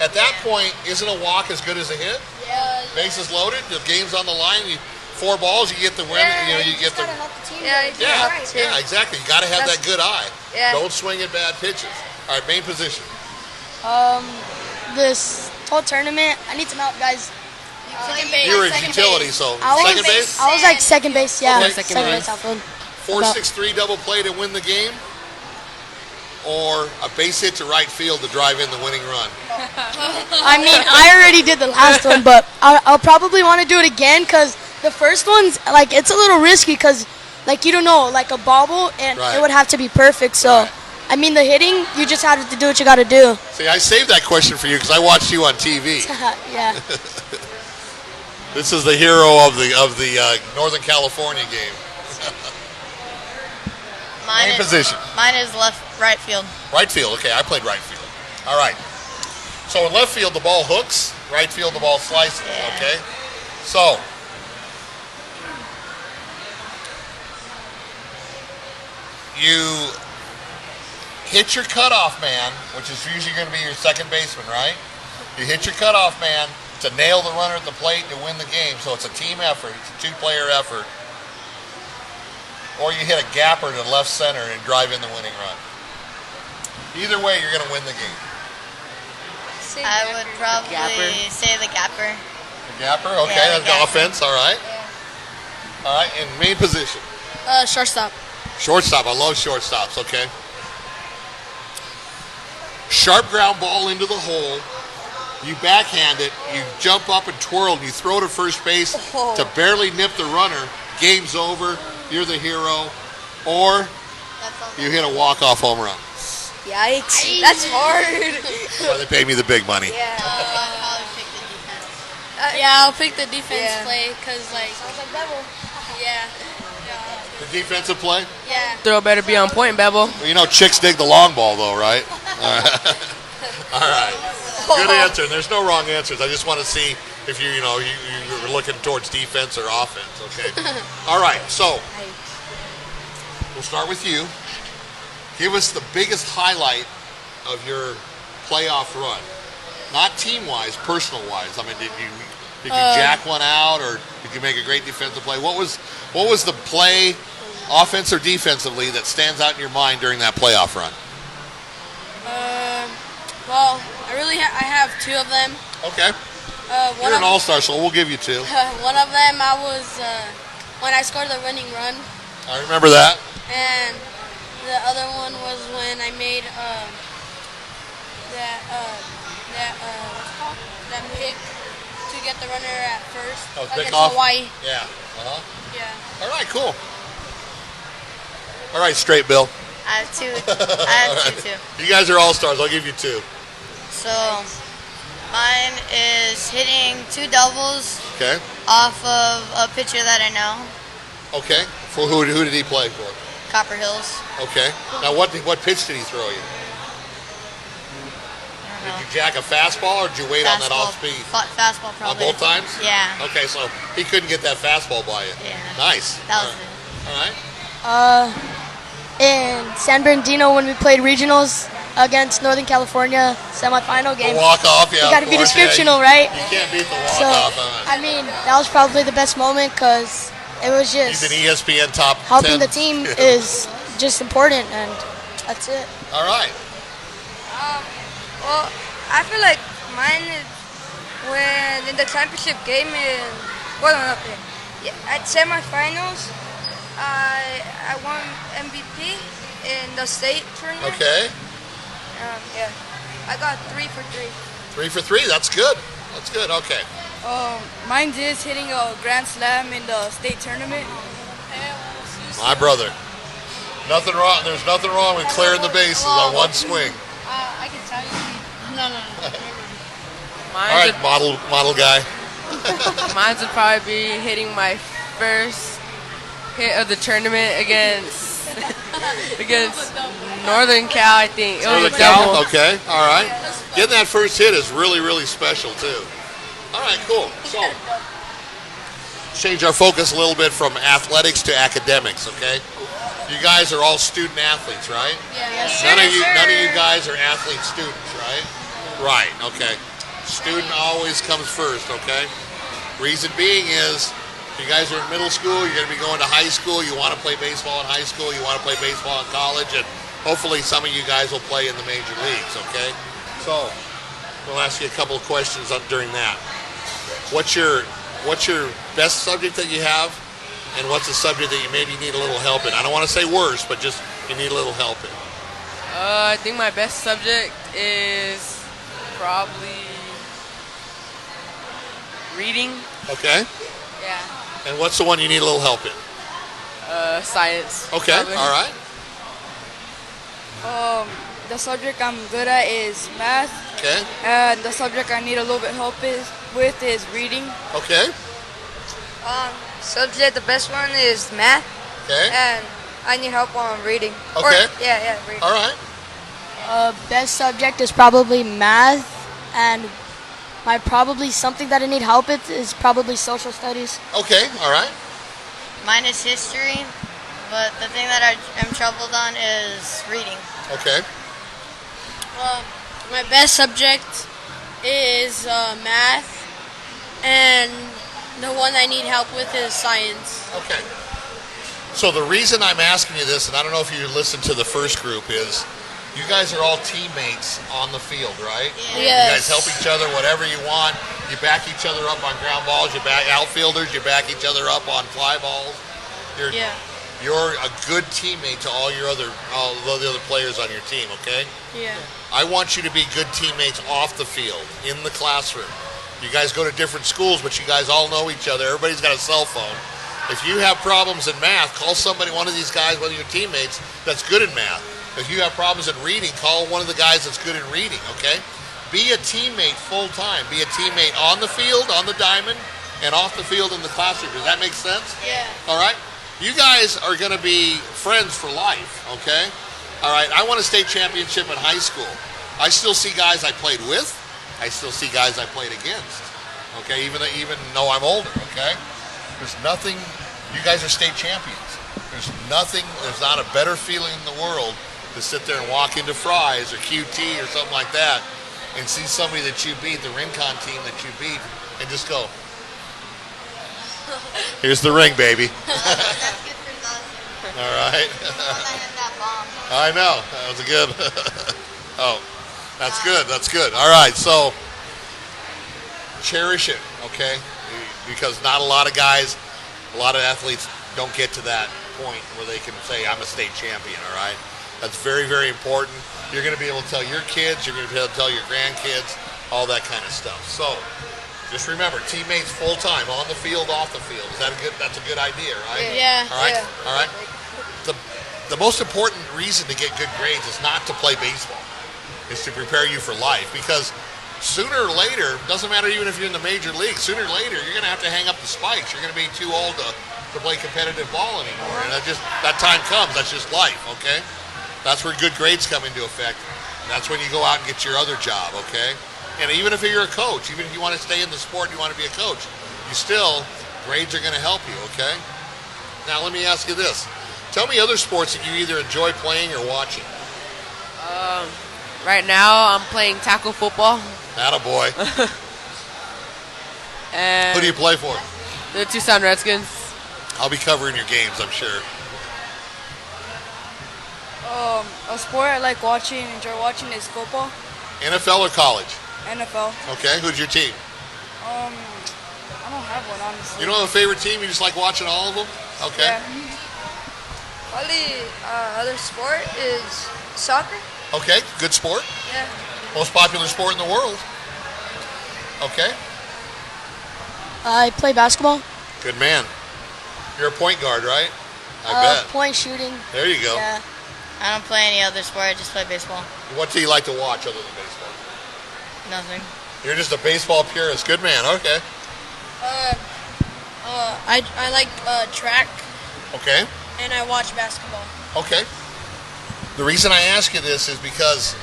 [SPEAKER 1] At that point, isn't a walk as good as a hit?
[SPEAKER 10] Yeah.
[SPEAKER 1] Bases loaded, the game's on the line. 4 balls, you get the win. You get the.
[SPEAKER 10] Help the team. Yeah,
[SPEAKER 1] Yeah, exactly. You got to have that good eye.
[SPEAKER 10] Yeah.
[SPEAKER 1] Don't swing at bad pitches. All right, main position.
[SPEAKER 7] This whole tournament, I need some help, guys.
[SPEAKER 11] Second base.
[SPEAKER 1] You were a utility, so second base.
[SPEAKER 7] I was like second base, yeah.
[SPEAKER 1] Okay.
[SPEAKER 7] Second base outfield.
[SPEAKER 1] 4-6-3 double play to win the game, or a base hit to right field to drive in the winning run.
[SPEAKER 7] I mean, I already did the last one, but I'll probably want to do it again because the first one's like it's a little risky because like you don't know, like a bobble and it would have to be perfect. So, I mean, the hitting you just have to do what you got to do.
[SPEAKER 1] See, I saved that question for you because I watched you on TV.
[SPEAKER 7] Yeah.
[SPEAKER 1] This is the hero of the Northern California game. Main position.
[SPEAKER 11] Mine is right field.
[SPEAKER 1] Right field. Okay, I played right field. All right. So in left field, the ball hooks. Right field, the ball slices.
[SPEAKER 11] Yeah.
[SPEAKER 1] Okay. So you hit your cutoff man, which is usually going to be your second baseman, right? You hit your cutoff man to nail the runner at the plate to win the game. So it's a team effort. It's a 2-player effort. Or you hit a gapper to left center and drive in the winning run. Either way, you're going to win the game.
[SPEAKER 11] I would probably say the gapper.
[SPEAKER 1] The gapper? Okay,
[SPEAKER 11] Yeah, the
[SPEAKER 1] that's
[SPEAKER 11] gapper.
[SPEAKER 1] offense. All right. All right, and main position.
[SPEAKER 10] Shortstop.
[SPEAKER 1] Shortstop. I love shortstops. Okay. Sharp ground ball into the hole. You backhand it. You jump up and twirl, and you throw to first base to barely nip the runner. Game's over. You're the hero. Or You hit a walk-off home run.
[SPEAKER 10] Yikes. That's hard.
[SPEAKER 1] Well, they paid me the big money.
[SPEAKER 10] Yeah.
[SPEAKER 11] I'll pick the defense play because, like, yeah.
[SPEAKER 1] The defensive play?
[SPEAKER 11] Yeah.
[SPEAKER 6] Throw better be on point, Bevel.
[SPEAKER 1] Well, you know, chicks dig the long ball, though, right? All right. All right. Good answer. And there's no wrong answers. I just want to see if you were looking towards defense or offense. Okay. All right. So we'll start with you. Give us the biggest highlight of your playoff run. Not team-wise, personal-wise. I mean, did you jack one out, or did you make a great defensive play? What was the play, offense or defensively, that stands out in your mind during that playoff run?
[SPEAKER 11] Well, I have two of them.
[SPEAKER 1] Okay. You're an all-star, so we'll give you two.
[SPEAKER 11] One of them I was when I scored the winning run,
[SPEAKER 1] I remember that.
[SPEAKER 11] and the other one was when I made that pick to get the runner at first
[SPEAKER 1] pick
[SPEAKER 11] against
[SPEAKER 1] off?
[SPEAKER 11] Hawaii.
[SPEAKER 1] Yeah. Uh-huh.
[SPEAKER 11] Yeah.
[SPEAKER 1] All right, cool. All right, straight Bill.
[SPEAKER 11] I have two.
[SPEAKER 1] All right. You guys are all-stars. I'll give you two.
[SPEAKER 11] So mine is hitting two doubles
[SPEAKER 1] Okay.
[SPEAKER 11] off of a pitcher that I know,
[SPEAKER 1] Okay. For who did he play for?
[SPEAKER 11] Copper Hills.
[SPEAKER 1] Okay. Now, what pitch did he throw you? Did you jack a fastball, or did you wait on that off speed?
[SPEAKER 11] Fastball probably.
[SPEAKER 1] On both times?
[SPEAKER 11] Yeah.
[SPEAKER 1] Okay, so he couldn't get that fastball by you.
[SPEAKER 11] Yeah.
[SPEAKER 1] Nice.
[SPEAKER 11] That was
[SPEAKER 1] All right.
[SPEAKER 7] In San Bernardino when we played regionals against Northern California semifinal game.
[SPEAKER 1] The walk-off, yeah.
[SPEAKER 7] You got to
[SPEAKER 1] of
[SPEAKER 7] be
[SPEAKER 1] course,
[SPEAKER 7] descriptional,
[SPEAKER 1] yeah.
[SPEAKER 7] right?
[SPEAKER 1] You can't beat the
[SPEAKER 7] So,
[SPEAKER 1] walk-off.
[SPEAKER 7] I mean, that was probably the best moment because it was
[SPEAKER 1] He's
[SPEAKER 7] just
[SPEAKER 1] an ESPN top 10.
[SPEAKER 7] helping the team is just important, and that's it.
[SPEAKER 1] All right.
[SPEAKER 10] Well, I feel like mine is when in the championship game at semifinals, I won MVP in the state tournament.
[SPEAKER 1] Okay.
[SPEAKER 10] Yeah, I got 3 for 3.
[SPEAKER 1] 3 for 3. That's good. That's good. Okay.
[SPEAKER 12] Mine is hitting a grand slam in the state tournament.
[SPEAKER 1] My brother. Nothing wrong. There's nothing wrong with clearing the bases on one swing.
[SPEAKER 11] I can tell you. No.
[SPEAKER 1] All right, model guy.
[SPEAKER 6] Mine would probably be hitting my first hit of the tournament against Northern Cal, I think. It was
[SPEAKER 1] Northern
[SPEAKER 6] a double.
[SPEAKER 1] Cal? Okay. All right. Getting that first hit is really, really special, too. All right, cool. So, change our focus a little bit from athletics to academics, okay? You guys are all student athletes, right?
[SPEAKER 11] Yes.
[SPEAKER 1] None of you guys are athlete students, right? Right, okay. Student always comes first, okay? Reason being is, you guys are in middle school, you're going to be going to high school, you want to play baseball in high school, you want to play baseball in college, and hopefully some of you guys will play in the major leagues, okay? So, we'll ask you a couple of questions during that. What's your best subject that you have, and what's a subject that you maybe need a little help in? I don't want to say worse, but just you need a little help in.
[SPEAKER 6] I think my best subject is probably reading.
[SPEAKER 1] Okay.
[SPEAKER 6] Yeah.
[SPEAKER 1] And what's the one you need a little help in?
[SPEAKER 6] Science.
[SPEAKER 1] Okay.
[SPEAKER 6] Probably.
[SPEAKER 1] All right.
[SPEAKER 12] The subject I'm good at is math,
[SPEAKER 1] Okay.
[SPEAKER 12] and the subject I need a little bit help with is reading.
[SPEAKER 1] Okay.
[SPEAKER 10] Subject, the best one is math,
[SPEAKER 1] Okay.
[SPEAKER 10] and I need help on reading.
[SPEAKER 1] Okay.
[SPEAKER 10] Reading.
[SPEAKER 1] All right.
[SPEAKER 7] Best subject is probably math, and probably something that I need help with is probably social studies.
[SPEAKER 1] Okay. All right.
[SPEAKER 11] Mine is history, but the thing that I am troubled on is reading.
[SPEAKER 1] Okay.
[SPEAKER 11] My best subject is math, and the one I need help with is science.
[SPEAKER 1] Okay. So the reason I'm asking you this, and I don't know if you listened to the first group, is you guys are all teammates on the field, right?
[SPEAKER 11] Yes.
[SPEAKER 1] You guys help each other, whatever you want. You back each other up on ground balls. You back outfielders. You back each other up on fly balls. You're a good teammate to all the other players on your team, okay?
[SPEAKER 11] Yeah.
[SPEAKER 1] I want you to be good teammates off the field, in the classroom. You guys go to different schools, but you guys all know each other. Everybody's got a cell phone. If you have problems in math, call somebody, one of these guys, one of your teammates that's good in math. If you have problems in reading, call one of the guys that's good in reading, okay? Be a teammate full time. Be a teammate on the field, on the diamond, and off the field in the classroom. Does that make sense?
[SPEAKER 11] Yeah.
[SPEAKER 1] All right? You guys are going to be friends for life, okay? All right, I won a state championship in high school. I still see guys I played with. I still see guys I played against, okay, even though I'm older, okay? There's nothing, you guys are state champions. There's not a better feeling in the world to sit there and walk into Fry's or QT or something like that and see somebody that you beat, the Rincon team that you beat, and just go, here's the ring, baby. All right. I know. That was a good. Oh, that's good. That's good. All right. So cherish it, okay? Because not a lot of guys, a lot of athletes don't get to that point where they can say, I'm a state champion, all right? That's very, very important. You're going to be able to tell your kids, you're going to be able to tell your grandkids, all that kind of stuff. So just remember, teammates full time, on the field, off the field. Is that that's a good idea, right?
[SPEAKER 11] Yeah.
[SPEAKER 1] All right.
[SPEAKER 11] Yeah.
[SPEAKER 1] All right. The most important reason to get good grades is not to play baseball. Is to prepare you for life, because sooner or later, doesn't matter even if you're in the major league, sooner or later you're going to have to hang up the spikes. You're going to be too old to play competitive ball anymore, and that time comes. That's just life, okay? That's where good grades come into effect. And that's when you go out and get your other job, okay? And even if you're a coach, even if you want to stay in the sport and you want to be a coach, grades are going to help you, okay? Now let me ask you this. Tell me other sports that you either enjoy playing or watching.
[SPEAKER 6] Right now, I'm playing tackle football.
[SPEAKER 1] Attaboy.
[SPEAKER 6] And
[SPEAKER 1] who do you play for?
[SPEAKER 6] The Tucson Redskins.
[SPEAKER 1] I'll be covering your games, I'm sure.
[SPEAKER 12] A sport I like watching, enjoy watching is football.
[SPEAKER 1] NFL or college?
[SPEAKER 12] NFL.
[SPEAKER 1] Okay, who's your team?
[SPEAKER 12] I don't have one, honestly.
[SPEAKER 1] You don't have a favorite team? You just like watching all of them? Okay.
[SPEAKER 12] Yeah.
[SPEAKER 10] Probably other sport is soccer.
[SPEAKER 1] Okay, good sport.
[SPEAKER 10] Yeah.
[SPEAKER 1] Most popular sport in the world. Okay.
[SPEAKER 7] I play basketball.
[SPEAKER 1] Good man. You're a point guard, right? I bet.
[SPEAKER 7] Point shooting.
[SPEAKER 1] There you go.
[SPEAKER 7] Yeah.
[SPEAKER 5] I don't play any other sport. I just play baseball.
[SPEAKER 1] What do you like to watch other than baseball?
[SPEAKER 5] Nothing.
[SPEAKER 1] You're just a baseball purist. Good man. Okay.
[SPEAKER 11] I like track
[SPEAKER 1] Okay.
[SPEAKER 11] and I watch basketball.
[SPEAKER 1] Okay. The reason I ask you this is because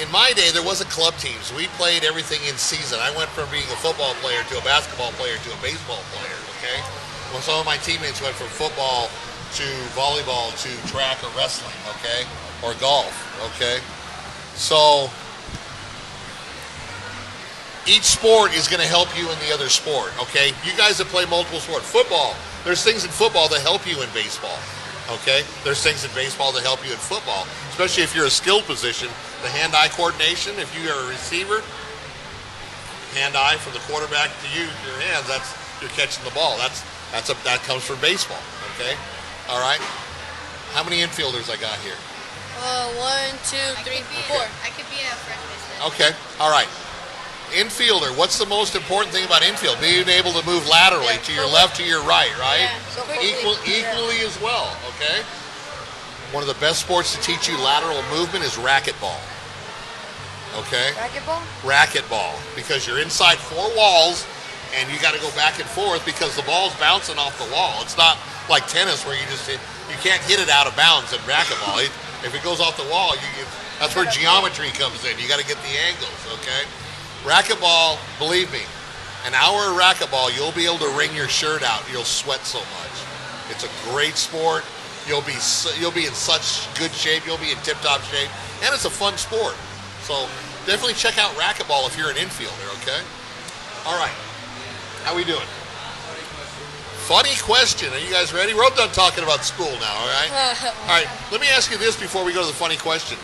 [SPEAKER 1] in my day there wasn't club teams. We played everything in season. I went from being a football player to a basketball player to a baseball player. Okay. Well, some of my teammates went from football to volleyball to track or wrestling. Okay. Or golf. Okay. So each sport is going to help you in the other sport. Okay. You guys that play multiple sports, football. There's things in football that help you in baseball. Okay, there's things in baseball that help you in football, especially if you're a skilled position. The hand-eye coordination, if you are a receiver, hand-eye from the quarterback to you, your hands, you're catching the ball. That comes from baseball. Okay, all right. How many infielders I got here?
[SPEAKER 11] 1, 2, 3, 4.
[SPEAKER 5] I could be a first baseman.
[SPEAKER 1] Okay, all right. Infielder, what's the most important thing about infield? Being able to move laterally to your left, to your right, right? Equally as well, okay? One of the best sports to teach you lateral movement is racquetball. Okay?
[SPEAKER 10] Racquetball?
[SPEAKER 1] Racquetball, because you're inside four walls and you got to go back and forth because the ball's bouncing off the wall. It's not like tennis where you can't hit it out of bounds in racquetball. If it goes off the wall, that's where geometry comes in. You got to get the angles, okay? Racquetball, believe me, an hour of racquetball, you'll be able to wring your shirt out. You'll sweat so much. It's a great sport. You'll be in such good shape. You'll be in tip-top shape, and it's a fun sport. So definitely check out racquetball if you're an infielder. Okay. All right. How we doing? Funny question. Are you guys ready? We're all done talking about school now. All right. All right. Let me ask you this before we go to the funny question.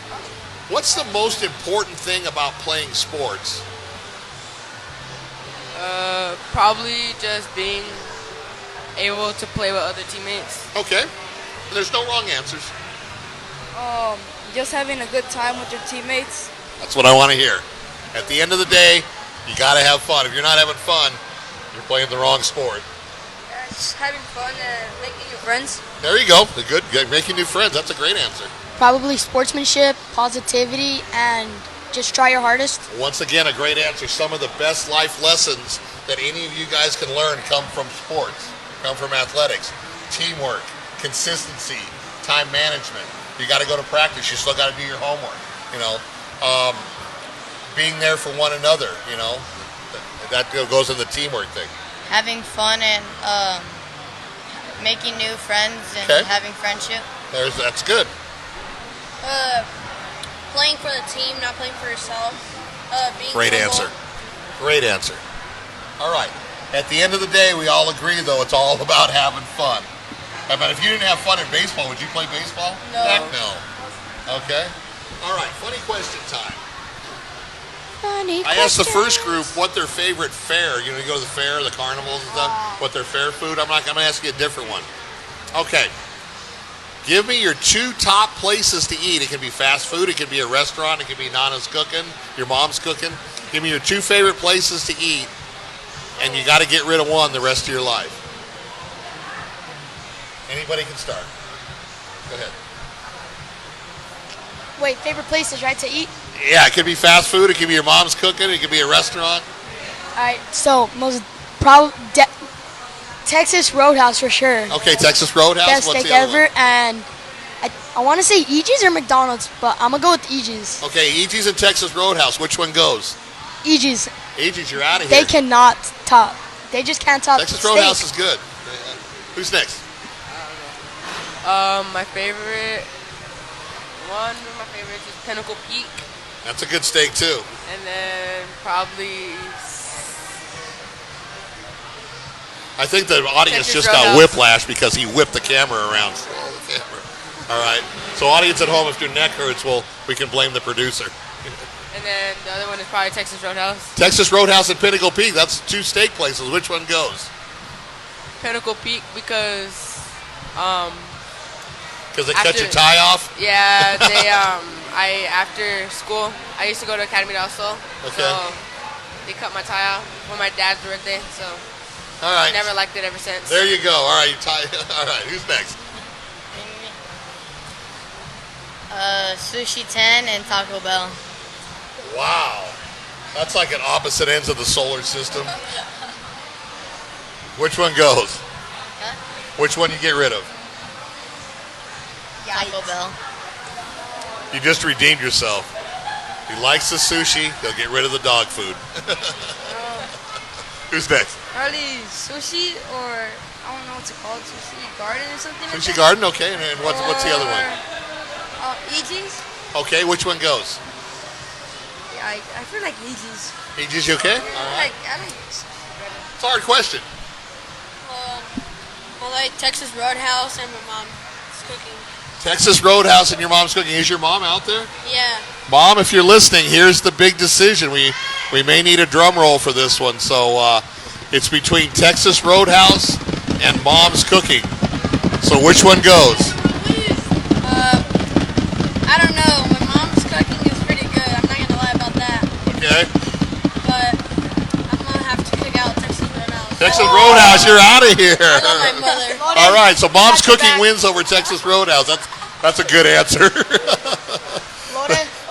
[SPEAKER 1] What's the most important thing about playing sports?
[SPEAKER 6] Probably just being able to play with other teammates.
[SPEAKER 1] Okay. There's no wrong answers.
[SPEAKER 12] Just having a good time with your teammates.
[SPEAKER 1] That's what I want to hear. At the end of the day, you got to have fun. If you're not having fun, you're playing the wrong sport.
[SPEAKER 10] Just having fun and making new friends.
[SPEAKER 1] There you go. Good. Making new friends. That's a great answer.
[SPEAKER 7] Probably sportsmanship, positivity, and just try your hardest.
[SPEAKER 1] Once again, a great answer. Some of the best life lessons that any of you guys can learn come from sports, come from athletics. Teamwork, consistency, time management. You got to go to practice. You still got to do your homework. Being there for one another. That goes in the teamwork thing.
[SPEAKER 13] Having fun and making new friends and having friendship.
[SPEAKER 1] That's good.
[SPEAKER 11] Playing for the team, not playing for yourself. Being
[SPEAKER 1] Great
[SPEAKER 11] humble.
[SPEAKER 1] answer. Great answer. All right. At the end of the day, we all agree, though, it's all about having fun. But if you didn't have fun in baseball, would you play baseball?
[SPEAKER 11] No.
[SPEAKER 1] Heck no. Okay. All right. Funny question time. I asked the first group what their favorite fair. You go to the fair, the carnivals and stuff. What their fair food. I'm going to ask you a different one. Okay. Give me your 2 top places to eat. It can be fast food. It can be a restaurant. It can be Nana's cooking. Your mom's cooking. Give me your 2 favorite places to eat. And you got to get rid of one the rest of your life. Anybody can start. Go ahead.
[SPEAKER 7] Wait, favorite places, right, to eat?
[SPEAKER 1] Yeah, it could be fast food. It could be your mom's cooking. It could be a restaurant.
[SPEAKER 7] All right, so Texas Roadhouse for sure.
[SPEAKER 1] Okay, Texas Roadhouse.
[SPEAKER 7] Best
[SPEAKER 1] What's
[SPEAKER 7] steak
[SPEAKER 1] the other
[SPEAKER 7] ever,
[SPEAKER 1] one?
[SPEAKER 7] and I want to say Eegee's or McDonald's, but I'm gonna go with Eegee's.
[SPEAKER 1] Okay, Eegee's and Texas Roadhouse. Which one goes?
[SPEAKER 7] Eegee's.
[SPEAKER 1] Eegee's, you're out of
[SPEAKER 7] They
[SPEAKER 1] here.
[SPEAKER 7] cannot top. They just can't top
[SPEAKER 1] Texas
[SPEAKER 7] steak.
[SPEAKER 1] Roadhouse is good. Who's next?
[SPEAKER 6] My favorite, one of my favorites is Pinnacle Peak,
[SPEAKER 1] That's a good steak too.
[SPEAKER 6] and then probably
[SPEAKER 1] I think the audience
[SPEAKER 6] Texas
[SPEAKER 1] just
[SPEAKER 6] Roadhouse.
[SPEAKER 1] got whiplash because he whipped the camera around. All right. So audience at home, if your neck hurts, we can blame the producer.
[SPEAKER 6] and then the other one is probably Texas Roadhouse.
[SPEAKER 1] Texas Roadhouse and Pinnacle Peak. That's 2 steak places. Which one goes?
[SPEAKER 6] Pinnacle Peak because
[SPEAKER 1] Because they cut your tie off?
[SPEAKER 6] Yeah, they after school I used to go to Academy also.
[SPEAKER 1] Okay.
[SPEAKER 6] So they cut my tie off for my dad's birthday. So
[SPEAKER 1] All right.
[SPEAKER 6] never liked it ever since.
[SPEAKER 1] There you go. All right. All right. Who's next?
[SPEAKER 13] Sushi 10 and Taco Bell.
[SPEAKER 1] Wow. That's like at opposite ends of the solar system. Which one goes?
[SPEAKER 13] Huh?
[SPEAKER 1] Which one you get rid of?
[SPEAKER 13] Taco Bell.
[SPEAKER 1] You just redeemed yourself. He likes the sushi. He'll get rid of the dog food. Who's next?
[SPEAKER 10] Probably sushi or I don't know what's it called, sushi garden or something.
[SPEAKER 1] Sushi
[SPEAKER 10] like
[SPEAKER 1] Garden, okay. And what's the other one?
[SPEAKER 10] Eegee's.
[SPEAKER 1] Okay, which one goes?
[SPEAKER 10] Yeah, I feel like Eegee's.
[SPEAKER 1] Aegis, you okay? All right.
[SPEAKER 10] I like
[SPEAKER 1] It's a hard question.
[SPEAKER 11] I like Texas Roadhouse and my mom's cooking.
[SPEAKER 1] Texas Roadhouse and your mom's cooking. Is your mom out there?
[SPEAKER 11] Yeah.
[SPEAKER 1] Mom, if you're listening, here's the big decision. We may need a drum roll for this one. So it's between Texas Roadhouse and mom's cooking. So which one goes?
[SPEAKER 11] I don't know. My mom's cooking is pretty good. I'm not gonna lie about that.
[SPEAKER 1] Okay.
[SPEAKER 11] But I'm gonna have to pick out Texas Roadhouse.
[SPEAKER 1] Texas Roadhouse, you're out of here.
[SPEAKER 11] I love my mother.
[SPEAKER 1] All right, so mom's cooking wins over Texas Roadhouse. That's a good answer.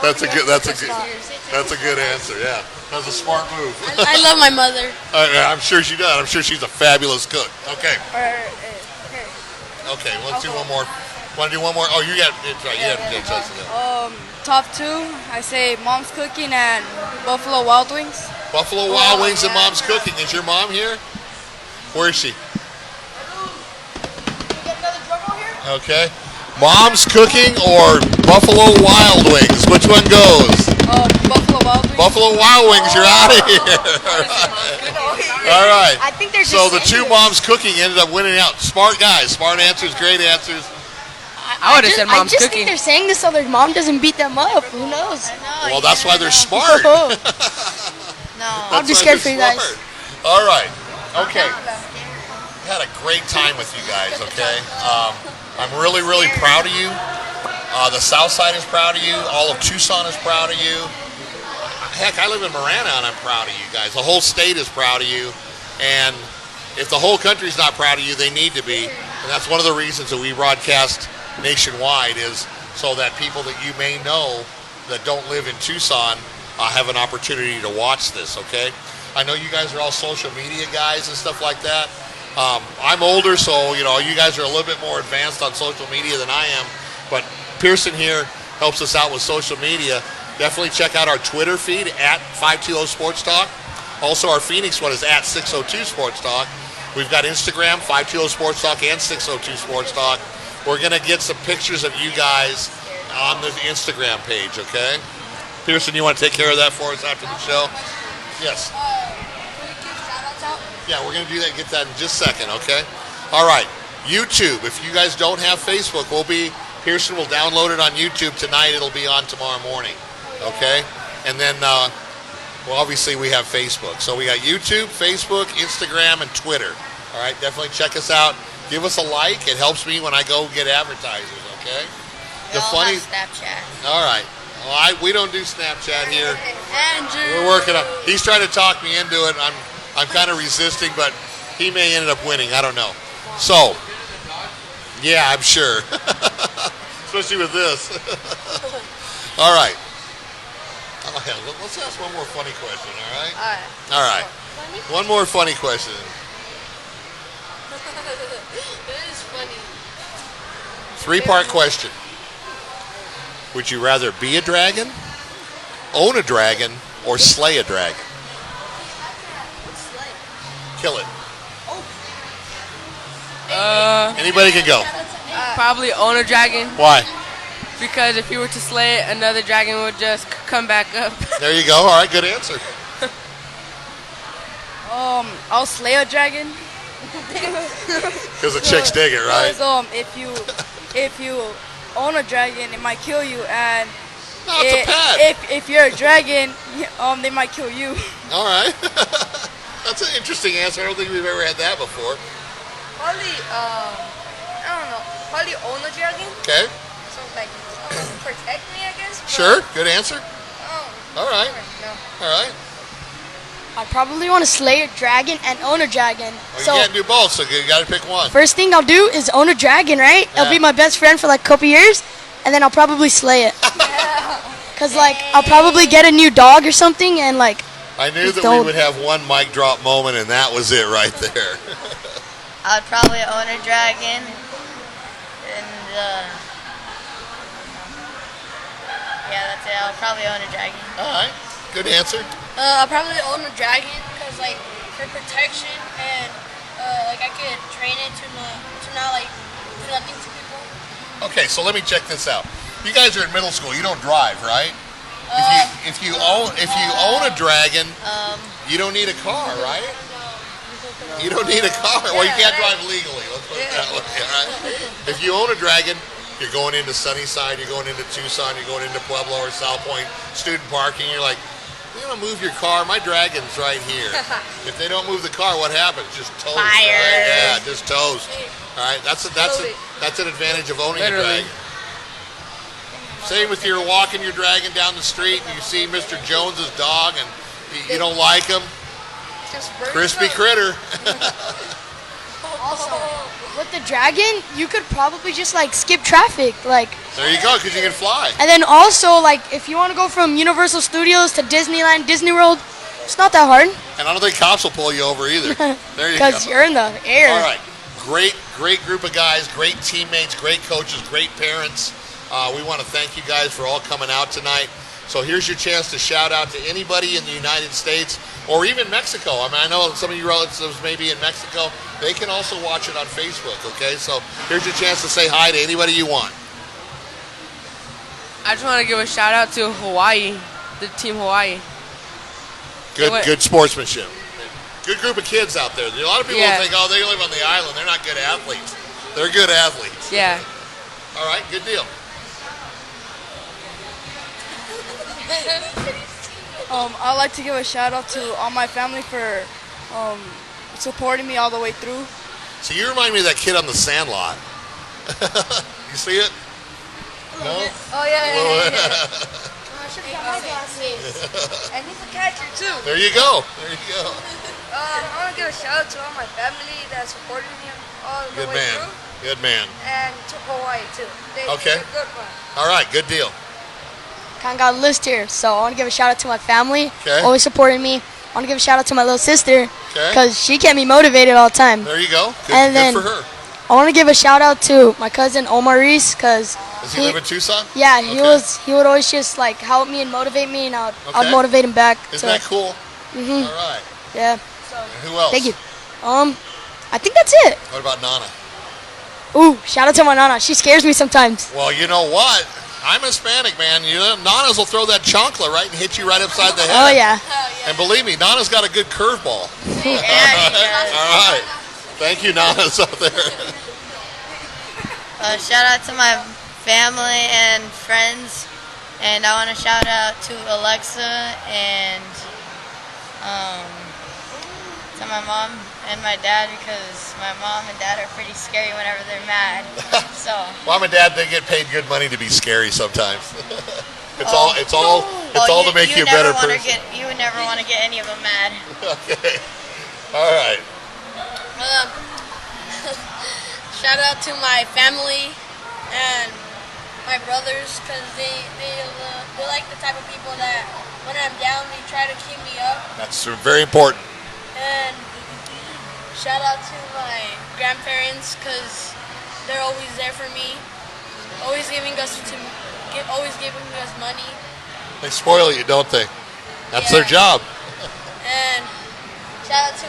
[SPEAKER 1] That's a good answer. Yeah, that's a smart move.
[SPEAKER 11] I love my mother.
[SPEAKER 1] I'm sure she does. I'm sure she's a fabulous cook. Okay. Okay, let's do one more. Want to do one more? Oh, you got it right. Yeah.
[SPEAKER 12] Top 2, I say Mom's Cooking and Buffalo Wild Wings.
[SPEAKER 1] Buffalo Wild Wings and mom's cooking. Is your mom here? Where is she? Okay. Mom's cooking or Buffalo Wild Wings? Which one goes?
[SPEAKER 12] Buffalo Wild Wings.
[SPEAKER 1] Buffalo Wild Wings, you're out of here. All right.
[SPEAKER 7] I think they're
[SPEAKER 1] So
[SPEAKER 7] just
[SPEAKER 1] the 2 moms cooking ended up winning out. Smart guys, smart answers, great answers.
[SPEAKER 6] I would have said Mom's
[SPEAKER 7] I just
[SPEAKER 6] Cooking.
[SPEAKER 7] think they're saying this so their mom doesn't beat them up. Who knows?
[SPEAKER 1] Well, that's why they're smart.
[SPEAKER 7] No,
[SPEAKER 1] That's
[SPEAKER 7] I'm just
[SPEAKER 1] why
[SPEAKER 7] scared
[SPEAKER 1] they're
[SPEAKER 7] for you guys.
[SPEAKER 1] smart. All right. Okay. Had a great time with you guys, okay? I'm really, really proud of you. The South Side is proud of you. All of Tucson is proud of you. Heck, I live in Marana and I'm proud of you guys. The whole state is proud of you. And if the whole country's not proud of you, they need to be. And that's one of the reasons that we broadcast nationwide, is so that people that you may know that don't live in Tucson have an opportunity to watch this, okay? I know you guys are all social media guys and stuff like that. I'm older, so you guys are a little bit more advanced on social media than I am. But Pearson here helps us out with social media. Definitely check out our Twitter feed at 520 Sports Talk. Also, our Phoenix one is at 602 Sports Talk. We've got Instagram, 520 Sports Talk, and 602 Sports Talk. We're going to get some pictures of you guys on the Instagram page, okay? Pearson, you want to take care of that for us after the show? Yes. Yeah, we're going to do that. Get that in just a second, okay? All right. YouTube. If you guys don't have Facebook, Pearson will download it on YouTube tonight. It'll be on tomorrow morning, okay? And then, obviously we have Facebook. So we got YouTube, Facebook, Instagram, and Twitter. All right, definitely check us out. Give us a like. It helps me when I go get advertisers, okay?
[SPEAKER 13] We all have Snapchat.
[SPEAKER 1] All right. Well, we don't do Snapchat here.
[SPEAKER 11] Andrew.
[SPEAKER 1] We're working on. He's trying to talk me into it. I'm kind of resisting, but he may end up winning. I don't know. So, yeah, I'm sure. Especially with this. All right. Oh, hell, let's ask one more funny question, all right? All right. One more funny question.
[SPEAKER 11] That is funny.
[SPEAKER 1] 3-part question. Would you rather be a dragon, own a dragon, or slay a dragon? Kill it. Anybody can go.
[SPEAKER 6] Probably own a dragon.
[SPEAKER 1] Why?
[SPEAKER 6] Because if you were to slay it, another dragon would just come back up.
[SPEAKER 1] There you go. All right, good answer.
[SPEAKER 12] I'll slay a dragon.
[SPEAKER 1] Because the chicks dig it, right?
[SPEAKER 12] Because if you own a dragon, it might kill you, and
[SPEAKER 1] No, it's a pet.
[SPEAKER 12] if you're a dragon, they might kill you.
[SPEAKER 1] All right. That's an interesting answer. I don't think we've ever had that before.
[SPEAKER 10] Probably, I don't know. Probably own a dragon.
[SPEAKER 1] Okay.
[SPEAKER 10] So, like, protect me, I guess.
[SPEAKER 1] Sure. Good answer.
[SPEAKER 10] Oh.
[SPEAKER 1] All right.
[SPEAKER 10] No.
[SPEAKER 1] All right.
[SPEAKER 7] I probably want to slay a dragon and own a dragon.
[SPEAKER 1] Well,
[SPEAKER 7] So
[SPEAKER 1] you can't do both, so you got to pick one.
[SPEAKER 7] first thing I'll do is own a dragon, right?
[SPEAKER 1] Yeah.
[SPEAKER 7] It'll be my best friend for like a couple years, and then I'll probably slay it. Cause like I'll probably get a new dog or something, and like
[SPEAKER 1] I knew that we
[SPEAKER 7] don't-
[SPEAKER 1] would have one mic drop moment, and that was it right there.
[SPEAKER 13] I'd probably own a dragon. And, yeah, that's it. I'll probably own a dragon.
[SPEAKER 1] All right. Good answer.
[SPEAKER 11] I'll probably own a dragon because, like, for protection and, like, I could train it to not like, do nothing to people.
[SPEAKER 1] Okay, so let me check this out. You guys are in middle school. You don't drive, right? If you own a dragon, you don't need a car, right? You don't need a car. Well, you can't drive legally. Let's put it that way. All right? If you own a dragon, you're going into Sunnyside, you're going into Tucson, you're going into Pueblo or South Point student parking. You're like, you're gonna move your car. My dragon's right here. If they don't move the car, what happens? Just toast.
[SPEAKER 13] Fire.
[SPEAKER 1] Right? Yeah, just toast. All right, that's an advantage of owning a dragon. Same with you're walking your dragon down the street and you see Mr. Jones's dog and you don't like him. Crispy critter.
[SPEAKER 7] Also, with the dragon, you could probably just like skip traffic, like.
[SPEAKER 1] There you go, because you can fly.
[SPEAKER 7] And then also, like, if you want to go from Universal Studios to Disneyland, Disney World, it's not that hard.
[SPEAKER 1] And I don't think cops will pull you over either. There you go.
[SPEAKER 7] Because you're in the air.
[SPEAKER 1] All right. Great group of guys, great teammates, great coaches, great parents. We want to thank you guys for all coming out tonight. So here's your chance to shout out to anybody in the United States or even Mexico. I mean, I know some of your relatives may be in Mexico. They can also watch it on Facebook, okay? So here's your chance to say hi to anybody you want.
[SPEAKER 6] I just want to give a shout out to Hawaii, the team Hawaii.
[SPEAKER 1] Good sportsmanship. Good group of kids out there. A lot of people think, oh, they live on the island. They're not good athletes. They're good athletes.
[SPEAKER 6] Yeah.
[SPEAKER 1] All right, good deal.
[SPEAKER 12] I'd like to give a shout out to all my family for supporting me all the way through.
[SPEAKER 1] So you remind me of that kid on the Sandlot. You see it? No?
[SPEAKER 10] Oh, yeah. I should have got my glasses. And he's a catcher, too.
[SPEAKER 1] There you go. There you go.
[SPEAKER 10] I want to give a shout out to all my family that supported me all the
[SPEAKER 1] Good
[SPEAKER 10] way
[SPEAKER 1] man.
[SPEAKER 10] through.
[SPEAKER 1] Good man.
[SPEAKER 10] And to Hawaii too.
[SPEAKER 1] Okay.
[SPEAKER 10] They're good fun.
[SPEAKER 1] All right, good deal.
[SPEAKER 7] Kind of got a list here, so I want to give a shout out to my family,
[SPEAKER 1] Okay.
[SPEAKER 7] always supporting me. I want to give a shout out to my little sister,
[SPEAKER 1] Okay.
[SPEAKER 7] because she kept me motivated all the time.
[SPEAKER 1] There you go. Good,
[SPEAKER 7] And
[SPEAKER 1] good
[SPEAKER 7] then
[SPEAKER 1] for her.
[SPEAKER 7] I want to give a shout out to my cousin Omar Reese, because
[SPEAKER 1] Does he live in Tucson?
[SPEAKER 7] yeah, he
[SPEAKER 1] Okay.
[SPEAKER 7] would always just like help me and motivate me, and I'd
[SPEAKER 1] Okay.
[SPEAKER 7] motivate him back.
[SPEAKER 1] Isn't that cool?
[SPEAKER 7] Mhm.
[SPEAKER 1] All right.
[SPEAKER 7] Yeah.
[SPEAKER 1] And who else?
[SPEAKER 7] Thank you. I think that's it.
[SPEAKER 1] What about Nana?
[SPEAKER 7] Ooh, shout out to my nana. She scares me sometimes.
[SPEAKER 1] Well, you know what? I'm Hispanic, man. You know, Nanas will throw that chancla right and hit you right upside the head.
[SPEAKER 7] Oh yeah.
[SPEAKER 1] And believe me, Nana's got a good curveball. All right. Thank you, Nanas out there.
[SPEAKER 13] Shout out to my family and friends, and I want to shout out to Alexa and to my mom and my dad, because my mom and dad are pretty scary whenever they're mad. So
[SPEAKER 1] Mom and Dad, they get paid good money to be scary sometimes. It's all to make you a better person.
[SPEAKER 13] You would never want to get any of them mad.
[SPEAKER 1] Okay. All right.
[SPEAKER 11] Shout out to my family and my brothers, because they're like the type of people that when I'm down, they try to keep me up.
[SPEAKER 1] That's very important.
[SPEAKER 11] And shout out to my grandparents, because they're always there for me, always giving us money.
[SPEAKER 1] They spoil you, don't they? That's their job.
[SPEAKER 11] And shout out to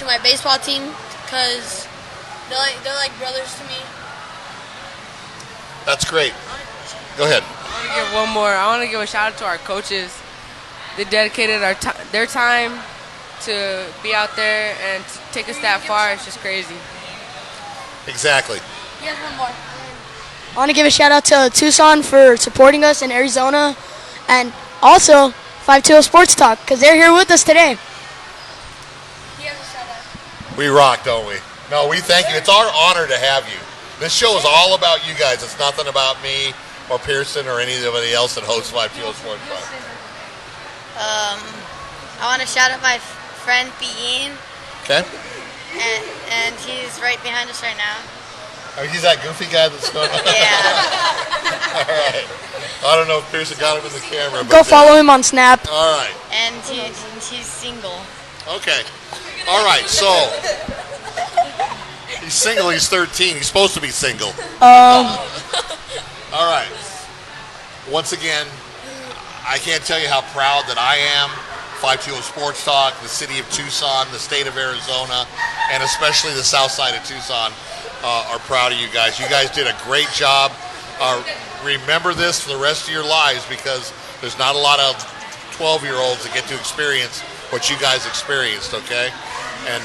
[SPEAKER 11] my baseball team, because they're like brothers to me.
[SPEAKER 1] That's great. Go ahead.
[SPEAKER 6] I want to give one more. I want to give a shout out to our coaches. They dedicated their time to be out there and to take us that far. It's just crazy.
[SPEAKER 1] Exactly.
[SPEAKER 11] Yes, one more.
[SPEAKER 7] I want to give a shout out to Tucson for supporting us in Arizona, and also 520 Sports Talk, because they're here with us today.
[SPEAKER 1] We rock, don't we? No, we thank you. It's our honor to have you. This show is all about you guys. It's nothing about me or Pearson or anybody else that hosts 520 Sports Talk.
[SPEAKER 13] I want to shout out my friend Bean,
[SPEAKER 1] Okay?
[SPEAKER 13] and he's right behind us right now.
[SPEAKER 1] Oh, he's that goofy guy that's going on?
[SPEAKER 13] Yeah.
[SPEAKER 1] All right. I don't know if Pearson got him in the camera.
[SPEAKER 7] Go follow him on Snap.
[SPEAKER 1] All right.
[SPEAKER 13] And he's single.
[SPEAKER 1] Okay. All right, so he's single, he's 13. He's supposed to be single. All right. Once again, I can't tell you how proud that I am. 520 Sports Talk, the city of Tucson, the state of Arizona, and especially the south side of Tucson are proud of you guys. You guys did a great job. Remember this for the rest of your lives, because there's not a lot of 12-year-olds that get to experience what you guys experienced, okay? And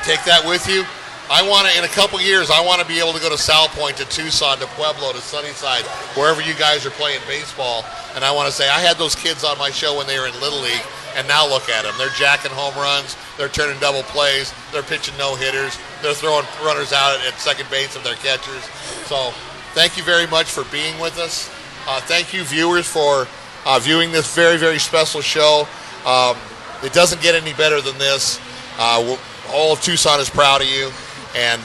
[SPEAKER 1] take that with you. In a couple years, I want to be able to go to South Point, to Tucson, to Pueblo, to Sunnyside, wherever you guys are playing baseball. And I want to say, I had those kids on my show when they were in Little League, and now look at them. They're jacking home runs. They're turning double plays. They're pitching no-hitters. They're throwing runners out at second base of their catchers. So thank you very much for being with us. Thank you, viewers, for viewing this very, very special show. It doesn't get any better than this. All of Tucson is proud of you, and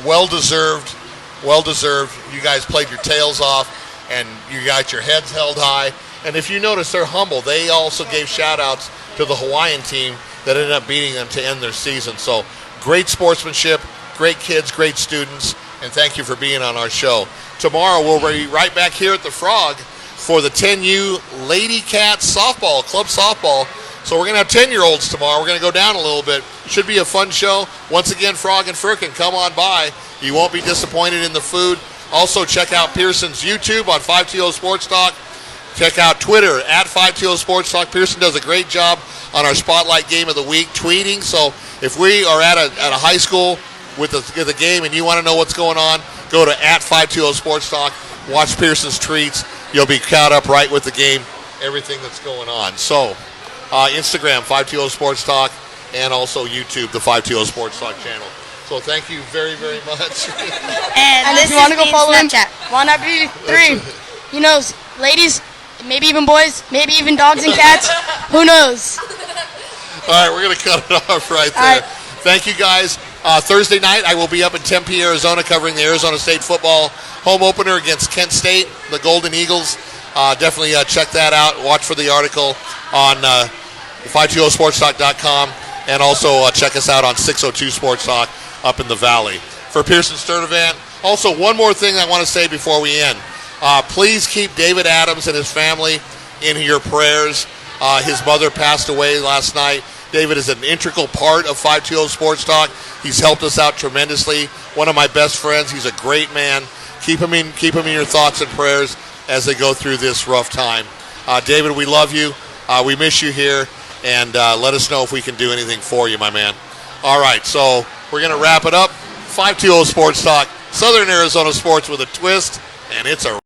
[SPEAKER 1] well-deserved. Well-deserved. You guys played your tails off, and you got your heads held high. And if you notice, they're humble. They also gave shout-outs to the Hawaiian team that ended up beating them to end their season. So great sportsmanship, great kids, great students, and thank you for being on our show. Tomorrow, we'll be right back here at the Frog for the 10U Lady Cats softball, club softball. So we're going to have 10-year-olds tomorrow. We're going to go down a little bit. Should be a fun show. Once again, Frog and Firkin, come on by. You won't be disappointed in the food. Also, check out Pearson's YouTube on 520 Sports Talk. Check out Twitter at 520 Sports Talk. Pearson does a great job on our Spotlight Game of the Week tweeting. So if we are at a high school with the game and you want to know what's going on, go to at 520 Sports Talk. Watch Pearson's tweets. You'll be caught up right with the game, everything that's going on. So Instagram, 520 Sports Talk, and also YouTube, the 520 Sports Talk channel. So thank you very, very much.
[SPEAKER 7] And if you want to go follow him, Wannabe 3. You know, ladies, maybe even boys, maybe even dogs and cats. Who knows?
[SPEAKER 1] All right, we're going to cut it off right there.
[SPEAKER 7] All right.
[SPEAKER 1] Thank you, guys. Thursday night, I will be up in Tempe, Arizona, covering the Arizona State football home opener against Kent State, the Golden Eagles. Definitely check that out. Watch for the article on 520sportstalk.com, and also check us out on 602 Sports Talk up in the Valley. For Pearson Sturdivant, also one more thing I want to say before we end. Please keep David Adams and his family in your prayers. His mother passed away last night. David is an integral part of 520 Sports Talk. He's helped us out tremendously. One of my best friends. He's a great man. Keep him in your thoughts and prayers as they go through this rough time. David, we love you. We miss you here, and let us know if we can do anything for you, my man. All right, so we're going to wrap it up. 520 Sports Talk, Southern Arizona sports with a twist, and it's a